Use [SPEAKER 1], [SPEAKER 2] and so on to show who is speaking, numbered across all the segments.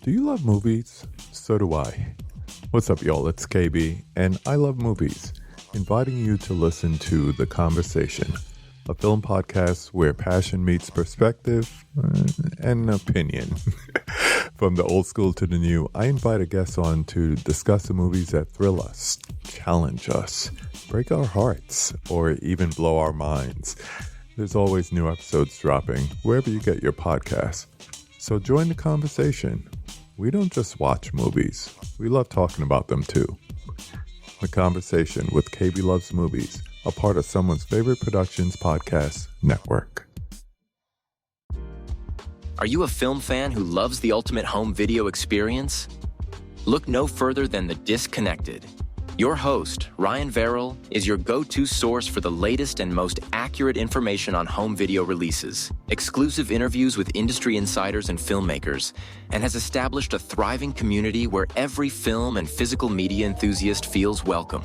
[SPEAKER 1] Do you love movies? So do I. What's up, y'all? It's KB, and I love movies, inviting you to listen to The Conversation, a film podcast where passion meets perspective and opinion. From the old school to the new, I invite a guest on to discuss the movies that thrill us, challenge us, break our hearts, or even blow our minds. There's always new episodes dropping wherever you get your podcasts. So join the conversation. We don't just watch movies. We love talking about them too. The Conversation with KB Loves Movies, a part of Someone's Favorite Productions podcast network.
[SPEAKER 2] Are you a film fan who loves the ultimate home video experience? Look no further than The Disconnected. Your host, Ryan Verrill, is your go-to source for the latest and most accurate information on home video releases, exclusive interviews with industry insiders and filmmakers, and has established a thriving community where every film and physical media enthusiast feels welcome.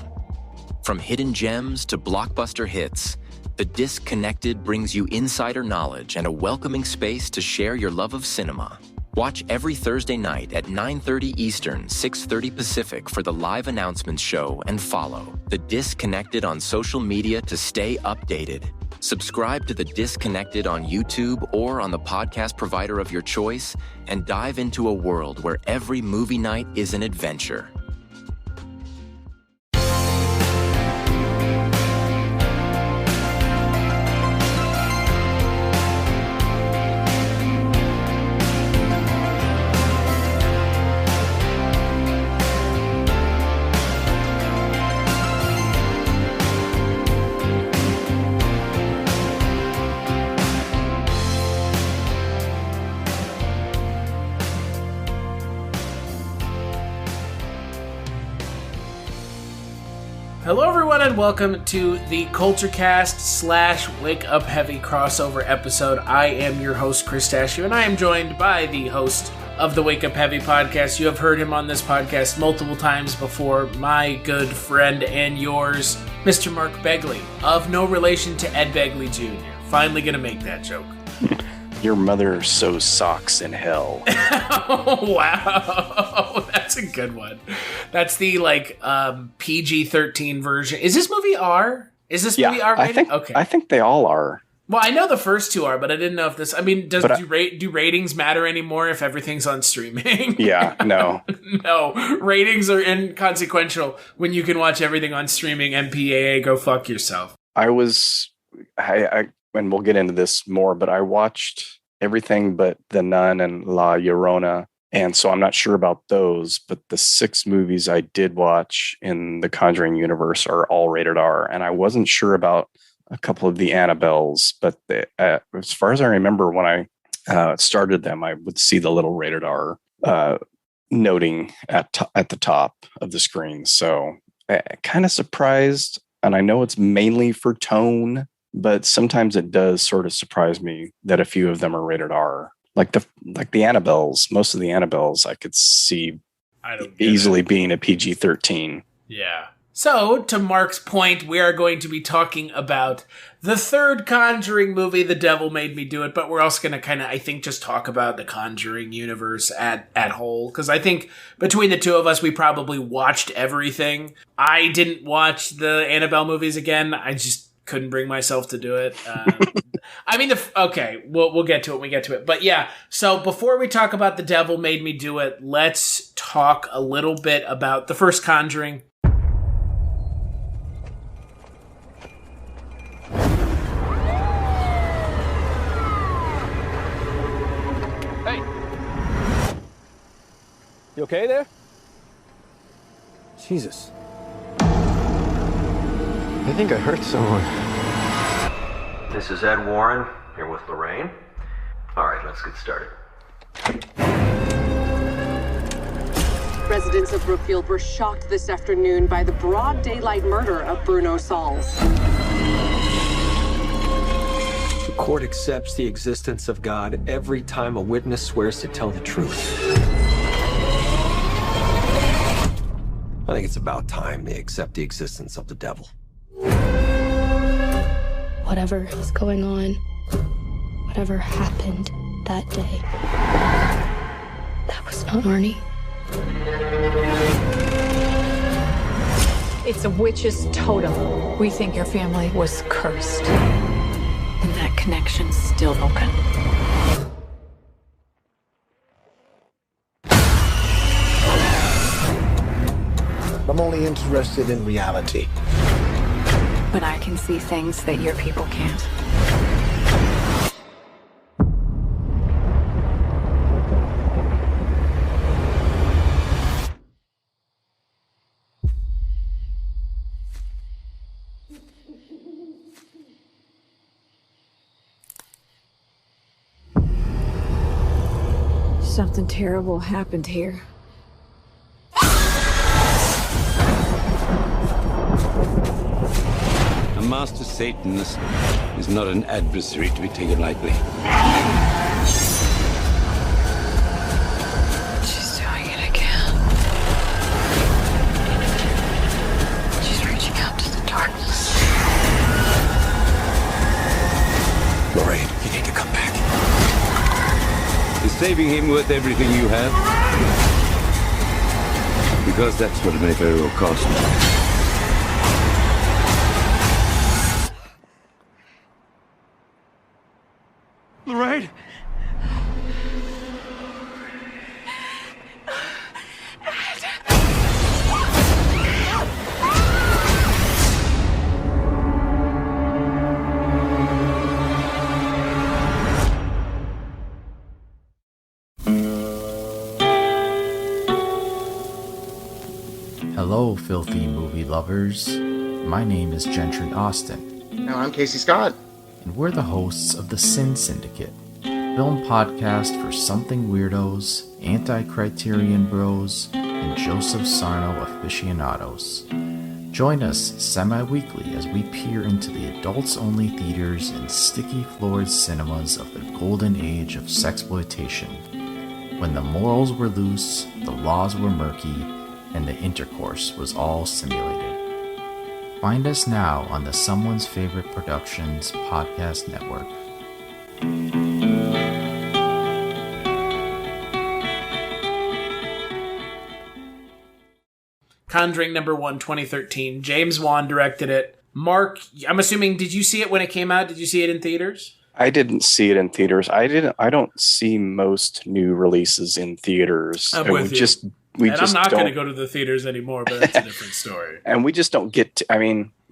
[SPEAKER 2] From hidden gems to blockbuster hits, The Disconnected brings you insider knowledge and a welcoming space to share your love of cinema. Watch every Thursday night at 9:30 Eastern, 6:30 Pacific for the live announcements show and follow The Disconnected on social media to stay updated. Subscribe to The Disconnected on YouTube or on the podcast provider of your choice and dive into a world where every movie night is an adventure.
[SPEAKER 3] Hello everyone and welcome to the Kulturecast / Wake Up Heavy crossover episode. I am your host, Chris Tascio, and I am joined by the host of the Wake Up Heavy podcast. You have heard him on this podcast multiple times before, my good friend and yours, Mr. Mark Begley, of no relation to Ed Begley Jr. Finally gonna make that joke.
[SPEAKER 4] Your mother sews socks in hell.
[SPEAKER 3] Oh, wow. That's a good one. That's the, PG-13 version. Is this movie R? Is this movie R rated?
[SPEAKER 4] I think they all are.
[SPEAKER 3] Well, I know the first two are, but I didn't know if this... I mean, do ratings matter anymore if everything's on streaming?
[SPEAKER 4] Yeah, no.
[SPEAKER 3] No, ratings are inconsequential when you can watch everything on streaming. MPAA, go fuck yourself. And we'll get into this more, but I watched everything but The Nun and La Llorona, and so I'm not sure about those, but the 6 movies I did watch in the Conjuring Universe are all rated R, and I wasn't sure about a couple of the Annabelles, but as far as I remember, when I started them, I would see the little rated R noting at the top of the screen, so kind of surprised, and I know it's mainly for tone, but sometimes it does sort of surprise me that a few of them are rated R. Like the Annabelles, most of the Annabelles I could see easily being a PG-13. Yeah. So, to Mark's point, we are going to be talking about the third Conjuring movie, The Devil Made Me Do It, but we're also going to just talk about the Conjuring universe at whole, because I think between the two of us, we probably watched everything. I didn't watch the Annabelle movies again. I just couldn't bring myself to do it. We'll get to it when we get to it. But yeah, so before we talk about The Devil Made Me Do It, let's talk a little bit about the first Conjuring.
[SPEAKER 5] Hey! You okay there? Jesus. I think I hurt someone.
[SPEAKER 6] This is Ed Warren, here with Lorraine. All right, let's get started.
[SPEAKER 7] Residents of Brookfield were shocked this afternoon by the broad daylight murder of Bruno Sauls.
[SPEAKER 8] The court accepts the existence of God every time a witness swears to tell the truth. I think it's about time they accept the existence of the devil.
[SPEAKER 9] Whatever is going on, whatever happened that day, that was Not Arnie.
[SPEAKER 10] It's a witch's totem. We think your family was cursed. And that connection's still open.
[SPEAKER 11] I'm only interested in reality.
[SPEAKER 10] But I can see things that your people can't. Something terrible happened here.
[SPEAKER 12] A master Satanist is not an adversary to be taken lightly.
[SPEAKER 10] She's doing it again. She's reaching out to the darkness.
[SPEAKER 12] Lorraine, you need to come back. Is saving him worth everything you have? Because that's what it may very well cost.
[SPEAKER 13] Lorraine?
[SPEAKER 14] Hello, filthy movie lovers. My name is Gentry Austin.
[SPEAKER 15] And I'm Casey Scott.
[SPEAKER 14] And we're the hosts of the Sin Syndicate, film podcast for something weirdos, anti-criterion bros, and Joseph Sarno aficionados. Join us semi-weekly as we peer into the adults-only theaters and sticky-floored cinemas of the golden age of sexploitation, when the morals were loose, the laws were murky, and the intercourse was all simulated. Find us now on the Someone's Favorite Productions podcast network.
[SPEAKER 16] Conjuring #1, 2013. James Wan directed it. Mark, I'm assuming, did you see it when it came out? Did you see it in theaters?
[SPEAKER 3] I didn't see it in theaters. I don't see most new releases in theaters.
[SPEAKER 16] I'm with you. I'm not going to go to the theaters anymore, but that's a different story.
[SPEAKER 3] And we just don't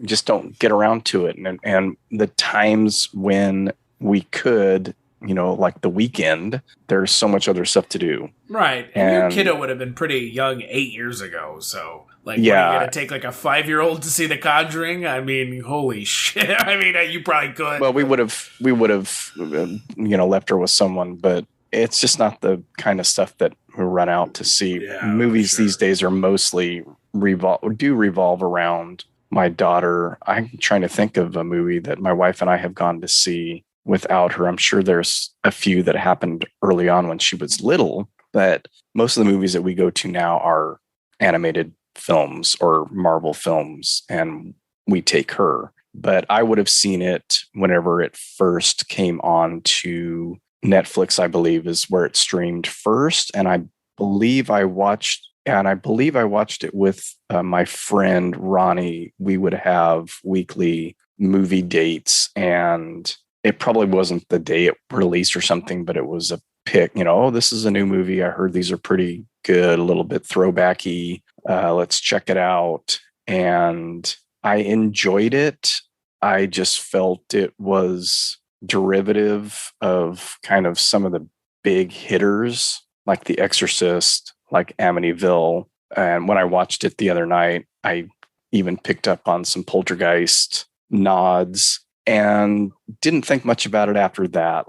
[SPEAKER 3] just don't get around to it. And the times when we could, like the weekend, there's so much other stuff to do.
[SPEAKER 16] Right. And your kiddo would have been pretty young 8 years ago. So, what are you going to take like a 5-year-old to see The Conjuring? I mean, holy shit. I mean, you probably could.
[SPEAKER 3] Well, we would have, left her with someone, but it's just not the kind of stuff that we run out to see.
[SPEAKER 16] Yeah,
[SPEAKER 3] movies these days are mostly revolve around my daughter. I'm trying to think of a movie that my wife and I have gone to see without her. I'm sure there's a few that happened early on when she was little, but most of the movies that we go to now are animated films or Marvel films, and we take her. But I would have seen it whenever it first came on to Netflix, I believe, is where it streamed first. And I believe I watched it with my friend Ronnie. We would have weekly movie dates, and it probably wasn't the day it released or something, but it was a pick, this is a new movie. I heard these are pretty good, a little bit throwbacky. Let's check it out. And I enjoyed it. I just felt it was derivative of kind of some of the big hitters like The Exorcist, like Amityville. And when I watched it the other night, I even picked up on some Poltergeist nods and didn't think much about it after that.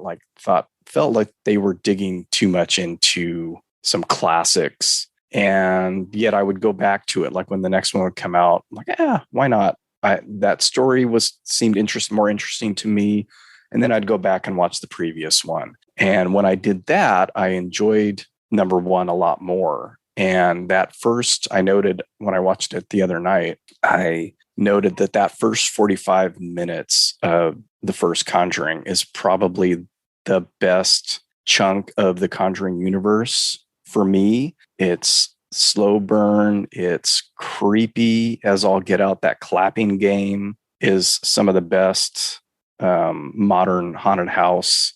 [SPEAKER 3] Felt like they were digging too much into some classics. And yet I would go back to it. Like when the next one would come out, I'm like, why not? That story seemed more interesting to me. And then I'd go back and watch the previous one. And when I did that, I enjoyed #1 a lot more. And that first, I noted when I watched it the other night, I noted that first 45 minutes of the first Conjuring is probably the best chunk of the Conjuring universe for me. It's slow burn. It's creepy as all get out. That clapping game is some of the best modern haunted house,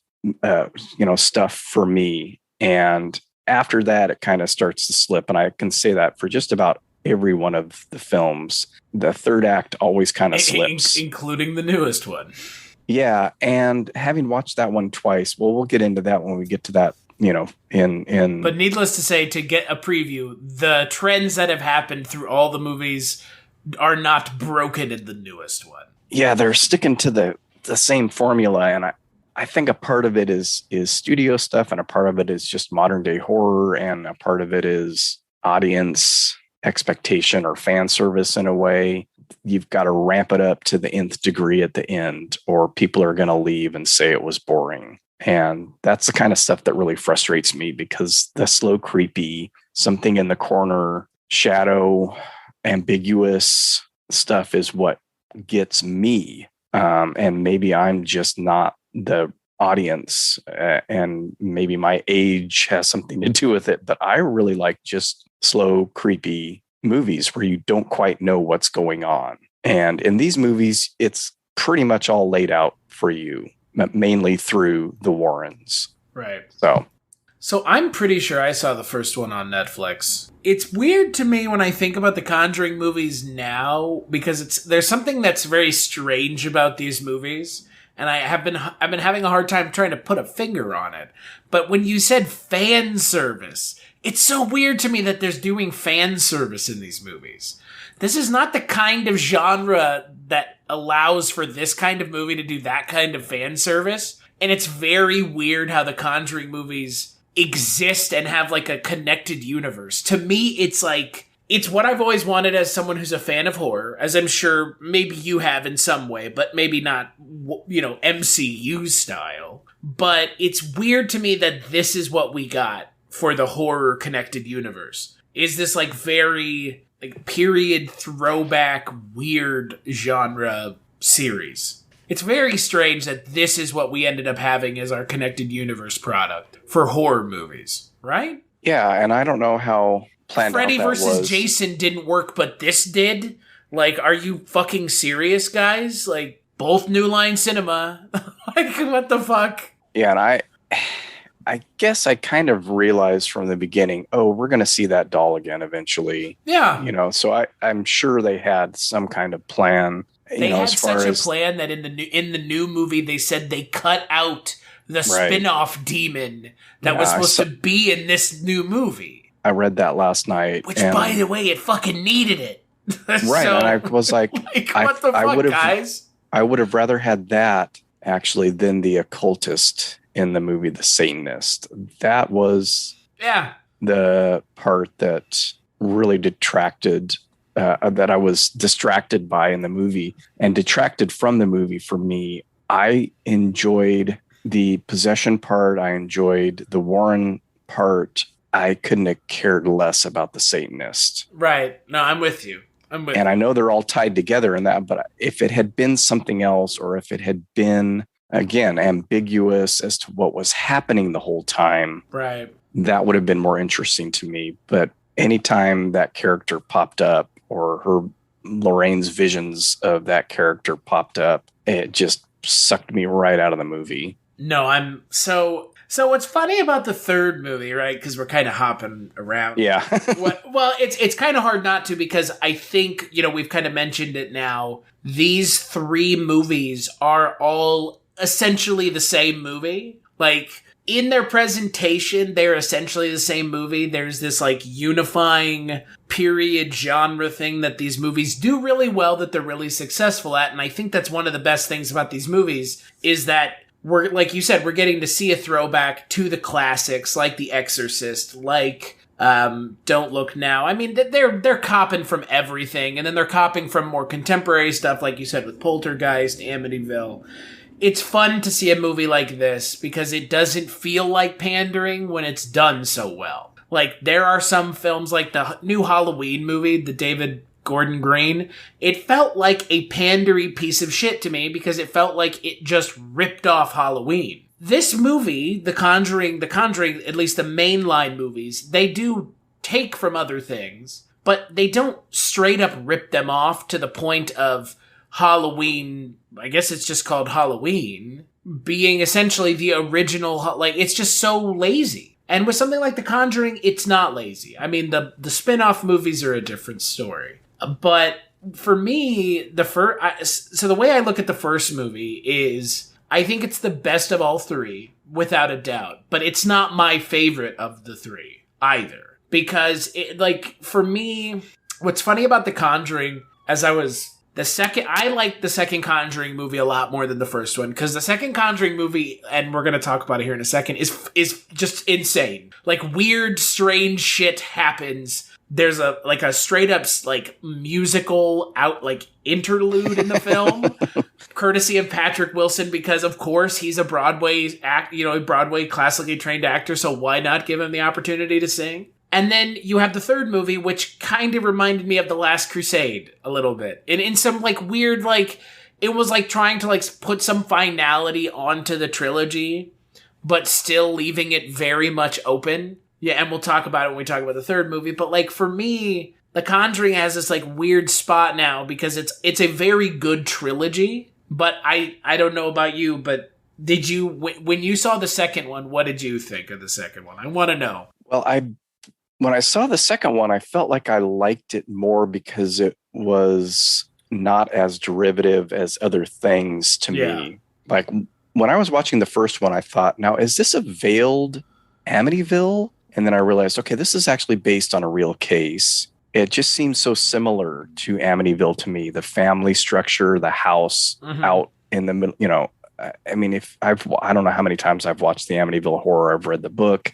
[SPEAKER 3] stuff for me. And after that, it kind of starts to slip. And I can say that for just about every one of the films. The third act always kind of slips.
[SPEAKER 16] Including the newest one.
[SPEAKER 3] Yeah. And having watched that one twice, well, we'll get into that when we get to that, But
[SPEAKER 16] needless to say, to get a preview, the trends that have happened through all the movies are not broken in the newest one.
[SPEAKER 3] Yeah, they're sticking to the same formula. And I think a part of it is studio stuff, and a part of it is just modern day horror, and a part of it is audience expectation or fan service in a way. You've got to ramp it up to the nth degree at the end, or people are going to leave and say it was boring. And that's the kind of stuff that really frustrates me, because the slow, creepy, something in the corner, shadow, ambiguous stuff is what gets me. And maybe I'm just not the audience, and maybe my age has something to do with it. But I really like just slow, creepy movies where you don't quite know what's going on. And in these movies, it's pretty much all laid out for you, mainly through the Warrens.
[SPEAKER 16] Right.
[SPEAKER 3] So
[SPEAKER 16] I'm pretty sure I saw the first one on Netflix. It's weird to me when I think about the Conjuring movies now, because there's something that's very strange about these movies, and I've been having a hard time trying to put a finger on it. But when you said fan service, it's so weird to me that there's doing fan service in these movies. This is not the kind of genre that allows for this kind of movie to do that kind of fan service. And it's very weird how the Conjuring movies exist and have like a connected universe. To me, it's what I've always wanted as someone who's a fan of horror, as I'm sure maybe you have in some way, but maybe not, MCU style. But it's weird to me that this is what we got for the horror connected universe. Is this very period throwback weird genre series. It's very strange that this is what we ended up having as our connected universe product for horror movies, right?
[SPEAKER 3] Yeah, and I don't know how planned
[SPEAKER 16] Freddy
[SPEAKER 3] out that
[SPEAKER 16] versus
[SPEAKER 3] was.
[SPEAKER 16] Jason didn't work, but this did? Are you fucking serious, guys? Both New Line Cinema. What the fuck?
[SPEAKER 3] Yeah, and I guess I kind of realized from the beginning, we're going to see that doll again eventually.
[SPEAKER 16] Yeah.
[SPEAKER 3] So I'm sure they had some kind of plan.
[SPEAKER 16] They had such a plan that in the new movie, they said they cut out the spin-off demon that was supposed to be in this new movie.
[SPEAKER 3] I read that last night.
[SPEAKER 16] Which, by the way, it fucking needed it.
[SPEAKER 3] Right, so, and I was like
[SPEAKER 16] what the fuck, guys?
[SPEAKER 3] I would have rather had that, actually, than the occultist in the movie The Satanist. That was the part that really detracted, that I was distracted by in the movie and detracted from the movie for me. I enjoyed the possession part. I enjoyed the Warren part. I couldn't have cared less about the Satanist.
[SPEAKER 16] Right. No, I'm with you.
[SPEAKER 3] And I know they're all tied together in that, but if it had been something else, or if it had been, again, ambiguous as to what was happening the whole time,
[SPEAKER 16] right,
[SPEAKER 3] that would have been more interesting to me. But anytime that character popped up, or Lorraine's visions of that character popped up, it just sucked me right out of the movie.
[SPEAKER 16] No, So what's funny about the third movie, right? Because we're kind of hopping around.
[SPEAKER 3] Yeah.
[SPEAKER 16] Well, it's kind of hard not to, because I think, we've kind of mentioned it now. These three movies are all essentially the same movie. In their presentation, they're essentially the same movie. There's this unifying period genre thing that these movies do really well, that they're really successful at. And I think that's one of the best things about these movies, is that we're, like you said, we're getting to see a throwback to the classics, like The Exorcist, Don't Look Now. I mean, they're copping from everything, and then they're copping from more contemporary stuff, like you said, with Poltergeist, Amityville. It's fun to see a movie like this because it doesn't feel like pandering when it's done so well. There are some films like the new Halloween movie, the David Gordon Green. It felt like a pandery piece of shit to me because it felt like it just ripped off Halloween. this movie, The Conjuring, at least the mainline movies, they do take from other things, but they don't straight up rip them off to the point of Halloween, I guess it's just called Halloween, being essentially the original, like, it's just so lazy. And with something like The Conjuring, it's not lazy. I mean, the spin-off movies are a different story. But for me, so the way I look at the first movie is, I think it's the best of all three, without a doubt. But it's not my favorite of the three, either. Because, for me, what's funny about The Conjuring, I liked the second Conjuring movie a lot more than the first one, because the second Conjuring movie, and we're going to talk about it here in a second, is just insane. Like, weird, strange shit happens. There's a straight up, musical interlude in the film, courtesy of Patrick Wilson, because of course he's a Broadway classically trained actor, so why not give him the opportunity to sing? And then you have the third movie, which kind of reminded me of The Last Crusade a little bit. And in some weird, it was trying to put some finality onto the trilogy, but still leaving it very much open. Yeah, and we'll talk about it when we talk about the third movie. But for me, The Conjuring has this weird spot now because it's a very good trilogy. But I don't know about you, but did you, when you saw the second one, what did you think of the second one? I want to know.
[SPEAKER 3] Well, when I saw the second one, I felt like I liked it more because it was not as derivative as other things to me. Like, when I was watching the first one, I thought, now, is this a veiled Amityville? And then I realized, okay, this is actually based on a real case. It just seems so similar to Amityville to me. The family structure, the house out in the middle, I mean, I don't know how many times I've watched the Amityville Horror. I've read the book,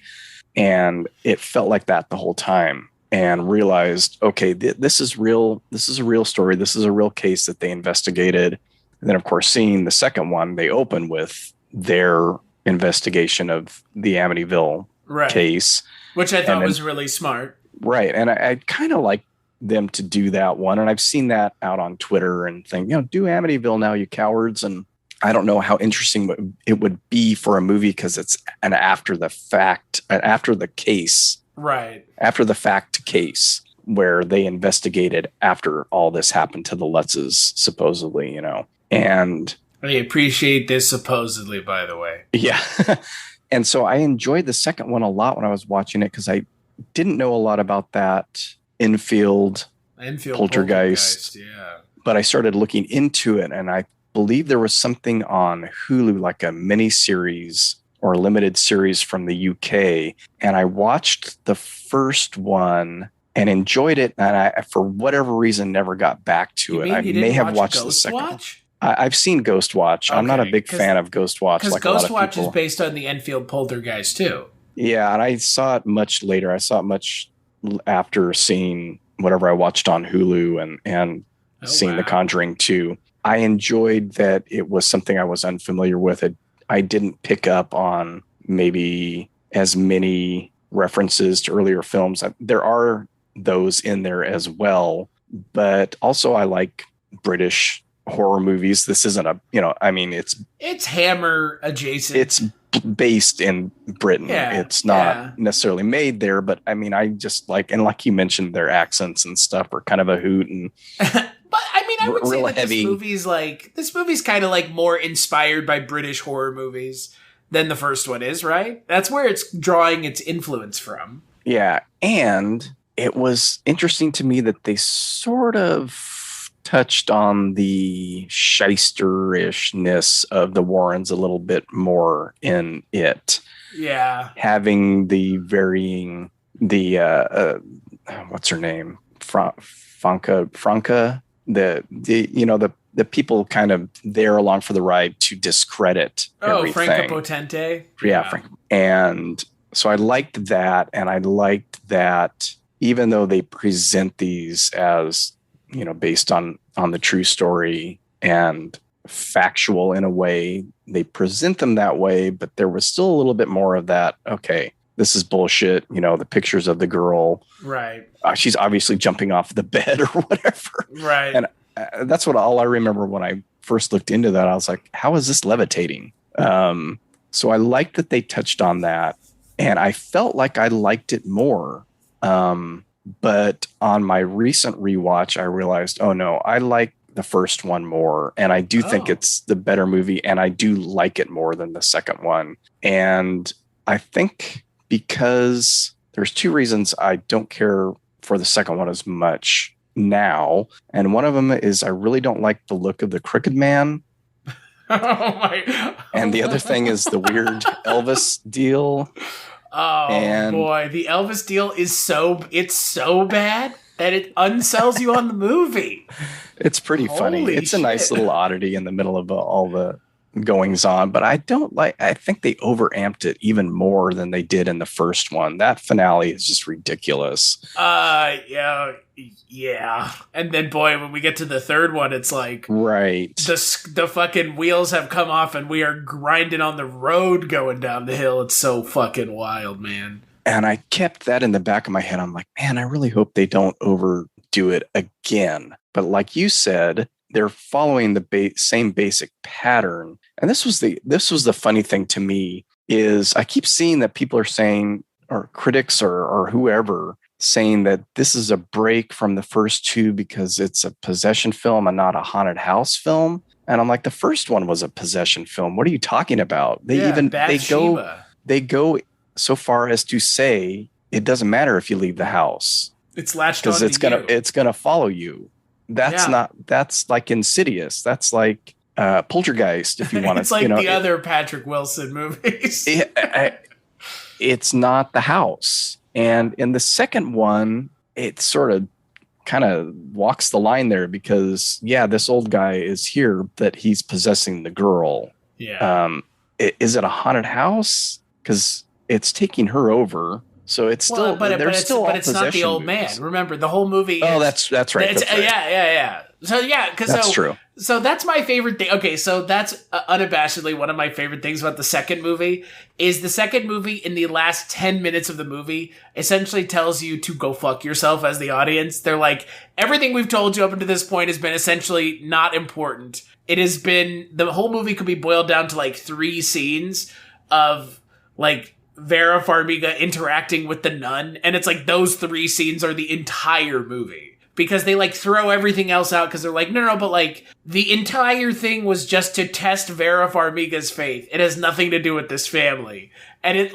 [SPEAKER 3] and it felt like that the whole time, and realized, okay, this is real. This is a real story. This is a real case that they investigated. And then, of course, seeing the second one, they open with their investigation of the Amityville case,
[SPEAKER 16] which I thought was really smart.
[SPEAKER 3] Right. And I kind of like them to do that one. And I've seen that out on Twitter and think, do Amityville now, you cowards. And I don't know how interesting it would be for a movie, because it's an after the fact case where they investigated after all this happened to the Lutzes, supposedly, and
[SPEAKER 16] I appreciate this supposedly, by the way.
[SPEAKER 3] Yeah. And so I enjoyed the second one a lot when I was watching it, because I didn't know a lot about that infield poltergeist. Yeah. But I started looking into it, and I believe there was something on Hulu, like a mini series or a limited series from the UK. And I watched the first one and enjoyed it. And I, for whatever reason, never got back to it. I may have watched the second one. I've seen Ghost Watch. Okay, I'm not a big fan of Ghost Watch.
[SPEAKER 16] Because Ghost Watch is based on the Enfield Poltergeist too.
[SPEAKER 3] Yeah, and I saw it much later. I saw it much after seeing whatever I watched on Hulu and seeing The Conjuring 2. I enjoyed that it was something I was unfamiliar with. I didn't pick up on maybe as many references to earlier films. There are those in there as well, but also I like British horror movies. This isn't it's Hammer adjacent. It's based in Britain. It's not necessarily made there, but I mean, I just like you mentioned, their accents and stuff are kind of a hoot. And
[SPEAKER 16] but I mean, I would say that this movie's kind of more inspired by British horror movies than the first one is, right? That's where it's drawing its influence from.
[SPEAKER 3] Yeah, and it was interesting to me that they sort of touched on the shyster-ishness of the Warrens a little bit more in it. Yeah. Having the varying, what's her name? Franca, the people kind of there along for the ride to discredit everything.
[SPEAKER 16] Franca Potente.
[SPEAKER 3] Yeah. Frank. And so I liked that. And I liked that even though they present these as, based on the true story and factual in a way, they present them that way, but there was still a little bit more of that. Okay, this is bullshit. The pictures of the girl, right? She's obviously jumping off the bed or whatever, right? And that's all I remember when I first looked into that. I was like, how is this levitating? So I liked that they touched on that, and I felt like I liked it more. But on my recent rewatch, I realized, oh no, I like the first one more. And I do think it's the better movie, and I do like it more than the second one. And I think because there's two reasons I don't care for the second one as much now. And one of them is I really don't like the look of the Crooked Man. And the other thing is the weird Elvis deal.
[SPEAKER 16] Oh boy, the Elvis deal is so bad that it unsells you on the movie.
[SPEAKER 3] It's pretty funny. It's a nice little oddity in the middle of all the goings on, but I think they overamped it even more than they did in the first one. That finale is just ridiculous.
[SPEAKER 16] Yeah. And then boy, when we get to the third one, it's like
[SPEAKER 3] right.
[SPEAKER 16] The fucking wheels have come off and we are grinding on the road going down the hill. It's so fucking wild, man.
[SPEAKER 3] And I kept that in the back of my head. I'm like, man, I really hope they don't overdo it again. But like you said, they're following the same basic pattern. And this was the funny thing to me is I keep seeing that people are saying, or critics or whoever, saying that this is a break from the first two because it's a possession film and not a haunted house film. And I'm like, the first one was a possession film. What are you talking about? They go so far as to say it doesn't matter if you leave the house.
[SPEAKER 16] It's latched on
[SPEAKER 3] because it's gonna follow you. That's like Insidious. That's like Poltergeist, if you want to.
[SPEAKER 16] It's like the other Patrick Wilson movies.
[SPEAKER 3] It's not the house. And in the second one, it sort of kind of walks the line there because, this old guy is here, that he's possessing the girl.
[SPEAKER 16] Yeah.
[SPEAKER 3] Is it a haunted house? Because it's taking her over. So it's still, but it's not the old man.
[SPEAKER 16] Remember, the whole movie.
[SPEAKER 3] That's right. That's right.
[SPEAKER 16] Yeah. So that's true. So that's my favorite thing. Okay, so that's unabashedly one of my favorite things about the second movie. Is the second movie in the last 10 minutes of the movie essentially tells you to go fuck yourself as the audience. They're like, everything we've told you up until this point has been essentially not important. It has been, the whole movie could be boiled down to like 3 scenes of like Vera Farmiga interacting with the nun, and it's like those 3 scenes are the entire movie because they like throw everything else out because they're like no, but like the entire thing was just to test Vera Farmiga's faith. It has nothing to do with this family, and it's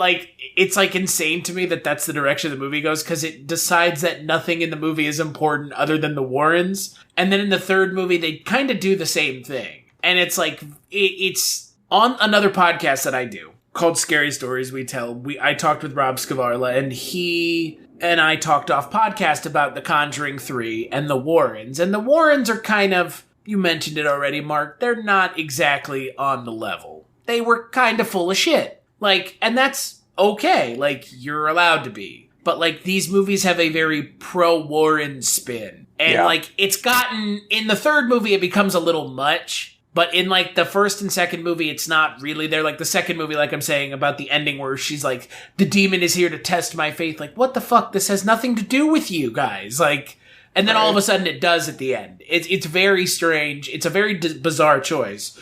[SPEAKER 16] like insane to me that that's the direction the movie goes because it decides that nothing in the movie is important other than the Warrens, and then in the third movie they kind of do the same thing, and it's like it's on another podcast that I do called Scary Stories We Tell. I talked with Rob Scavarla, and he and I talked off podcast about The Conjuring 3 and the Warrens. And the Warrens are kind of, you mentioned it already, Mark, they're not exactly on the level. They were kind of full of shit. Like, and that's okay. Like, you're allowed to be. But, like, these movies have a very pro-Warren spin. And, like, it's gotten, in the third movie, it becomes a little much. But in, like, the first and second movie, it's not really there. Like, the second movie, like I'm saying, about the ending where she's like, the demon is here to test my faith. Like, what the fuck? This has nothing to do with you guys. Like, and then all of a sudden it does at the end. It's very strange. It's a very bizarre choice.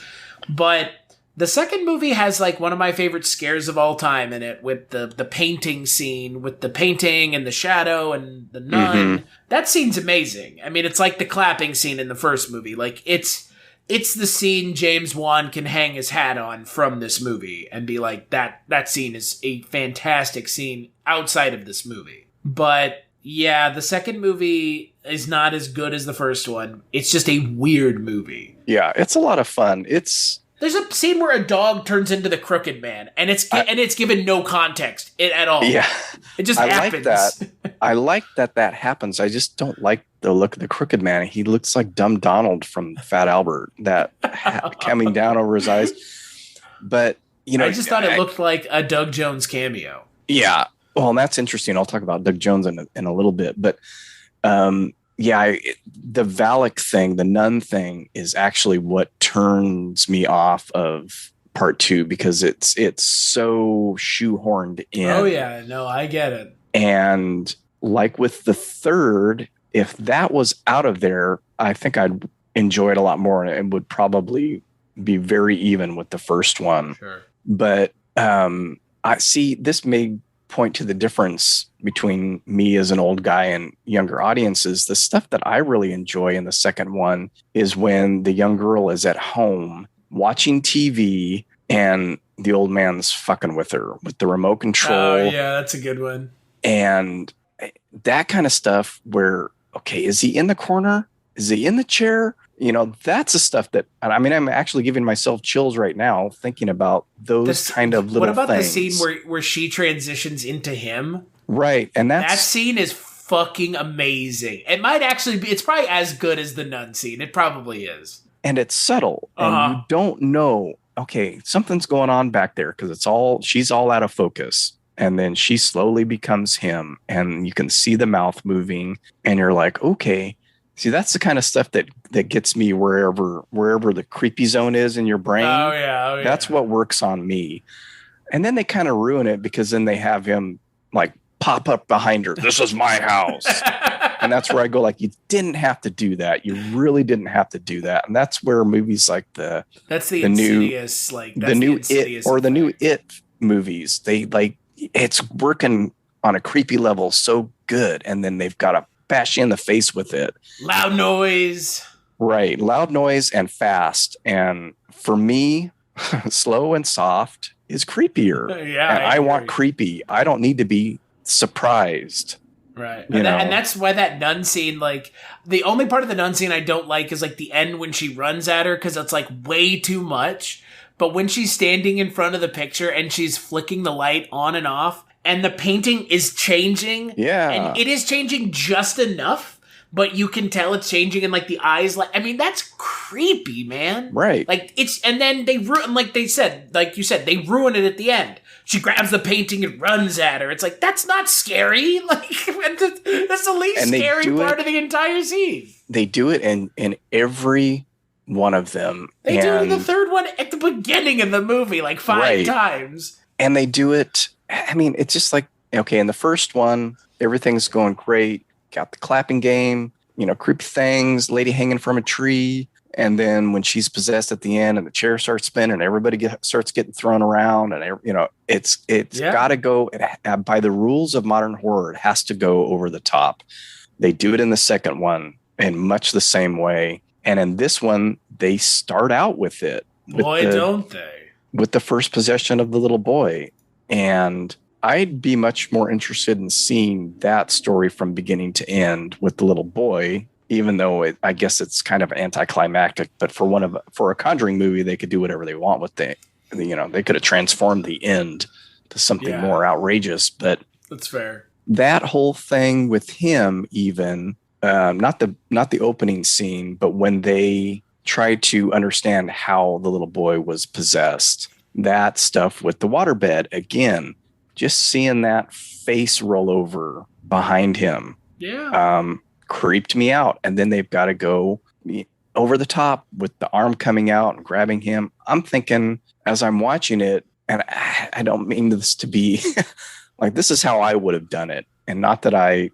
[SPEAKER 16] But the second movie has, like, one of my favorite scares of all time in it with the painting scene, with the painting and the shadow and the nun. Mm-hmm. That scene's amazing. I mean, it's like the clapping scene in the first movie. Like, it's the scene James Wan can hang his hat on from this movie and be like, that scene is a fantastic scene outside of this movie. But yeah, the second movie is not as good as the first one. It's just a weird movie.
[SPEAKER 3] Yeah, it's a lot of fun.
[SPEAKER 16] There's a scene where a dog turns into the Crooked Man, and it's given no context at all.
[SPEAKER 3] Yeah,
[SPEAKER 16] it just happens.
[SPEAKER 3] I like that happens. I just don't like the look of the Crooked Man. He looks like Dumb Donald from Fat Albert, that coming down over his eyes. But I
[SPEAKER 16] just thought it looked like a Doug Jones cameo.
[SPEAKER 3] Yeah, well, and that's interesting. I'll talk about Doug Jones in a little bit, but the Valak thing, the nun thing, is actually what turns me off of part 2 because it's so shoehorned in.
[SPEAKER 16] Oh yeah, no, I get it.
[SPEAKER 3] And like with the third, if that was out of there, I think I'd enjoy it a lot more and it would probably be very even with the first one.
[SPEAKER 16] Sure.
[SPEAKER 3] But I see this may point to the difference between me as an old guy and younger audiences. The stuff that I really enjoy in the second one is when the young girl is at home watching TV and the old man's fucking with her with the remote control.
[SPEAKER 16] Oh, yeah, that's a good one.
[SPEAKER 3] And that kind of stuff where, okay, is he in the corner? Is he in the chair? That's the stuff that, and I mean, I'm actually giving myself chills right now thinking about those kind of little things.
[SPEAKER 16] What about the scene where she transitions into him?
[SPEAKER 3] Right. And that
[SPEAKER 16] scene is fucking amazing. It might actually be, it's probably as good as the nun scene. It probably is.
[SPEAKER 3] And it's subtle. And you don't know, okay, something's going on back there because she's all out of focus. And then she slowly becomes him and you can see the mouth moving and you're like, okay. See, that's the kind of stuff that gets me wherever the creepy zone is in your brain.
[SPEAKER 16] Oh, yeah.
[SPEAKER 3] That's what works on me. And then they kind of ruin it because then they have him like pop up behind her. This is my house. And that's where I go like, you didn't have to do that. You really didn't have to do that. And that's where movies like the
[SPEAKER 16] Insidious, like
[SPEAKER 3] the new It or the new It movies, they like it's working on a creepy level so good. And then they've got to bash you in the face with it.
[SPEAKER 16] Loud noise.
[SPEAKER 3] Right. Loud noise and fast. And for me, slow and soft is creepier.
[SPEAKER 16] Yeah.
[SPEAKER 3] And I want creepy. I don't need to be surprised.
[SPEAKER 16] Right. And that's why that nun scene, like, the only part of the nun scene I don't like is like the end when she runs at her because it's like way too much. But when she's standing in front of the picture and she's flicking the light on and off, and the painting is changing.
[SPEAKER 3] Yeah.
[SPEAKER 16] And it is changing just enough, but you can tell it's changing and like the eyes, like, I mean, that's creepy, man.
[SPEAKER 3] Right.
[SPEAKER 16] Like and then they ruin, like you said, they ruin it at the end. She grabs the painting and runs at her. It's like, that's not scary. Like, that's the least scary part of the entire scene.
[SPEAKER 3] They do it in every one of them.
[SPEAKER 16] They do it in the third one at the beginning of the movie, like 5 times.
[SPEAKER 3] And they do it, I mean, it's just like, okay, in the first one, everything's going great. Got the clapping game, creepy things, lady hanging from a tree. And then when she's possessed at the end and the chair starts spinning and everybody starts getting thrown around and, it's got to go by the rules of modern horror. It has to go over the top. They do it in the second one in much the same way. And in this one, they start out with it.
[SPEAKER 16] Don't they?
[SPEAKER 3] With the first possession of the little boy. And I'd be much more interested in seeing that story from beginning to end with the little boy, even though I guess it's kind of anticlimactic. But for a Conjuring movie, they could do whatever they want with they could have transformed the end to something more outrageous. But
[SPEAKER 16] that's fair.
[SPEAKER 3] That whole thing with him, even not the opening scene, but when they try to understand how the little boy was possessed. That stuff with the waterbed, again, just seeing that face roll over behind him creeped me out. And then they've got to go over the top with the arm coming out and grabbing him. I'm thinking as I'm watching it, and I don't mean this to be like, this is how I would have done it. And not that I,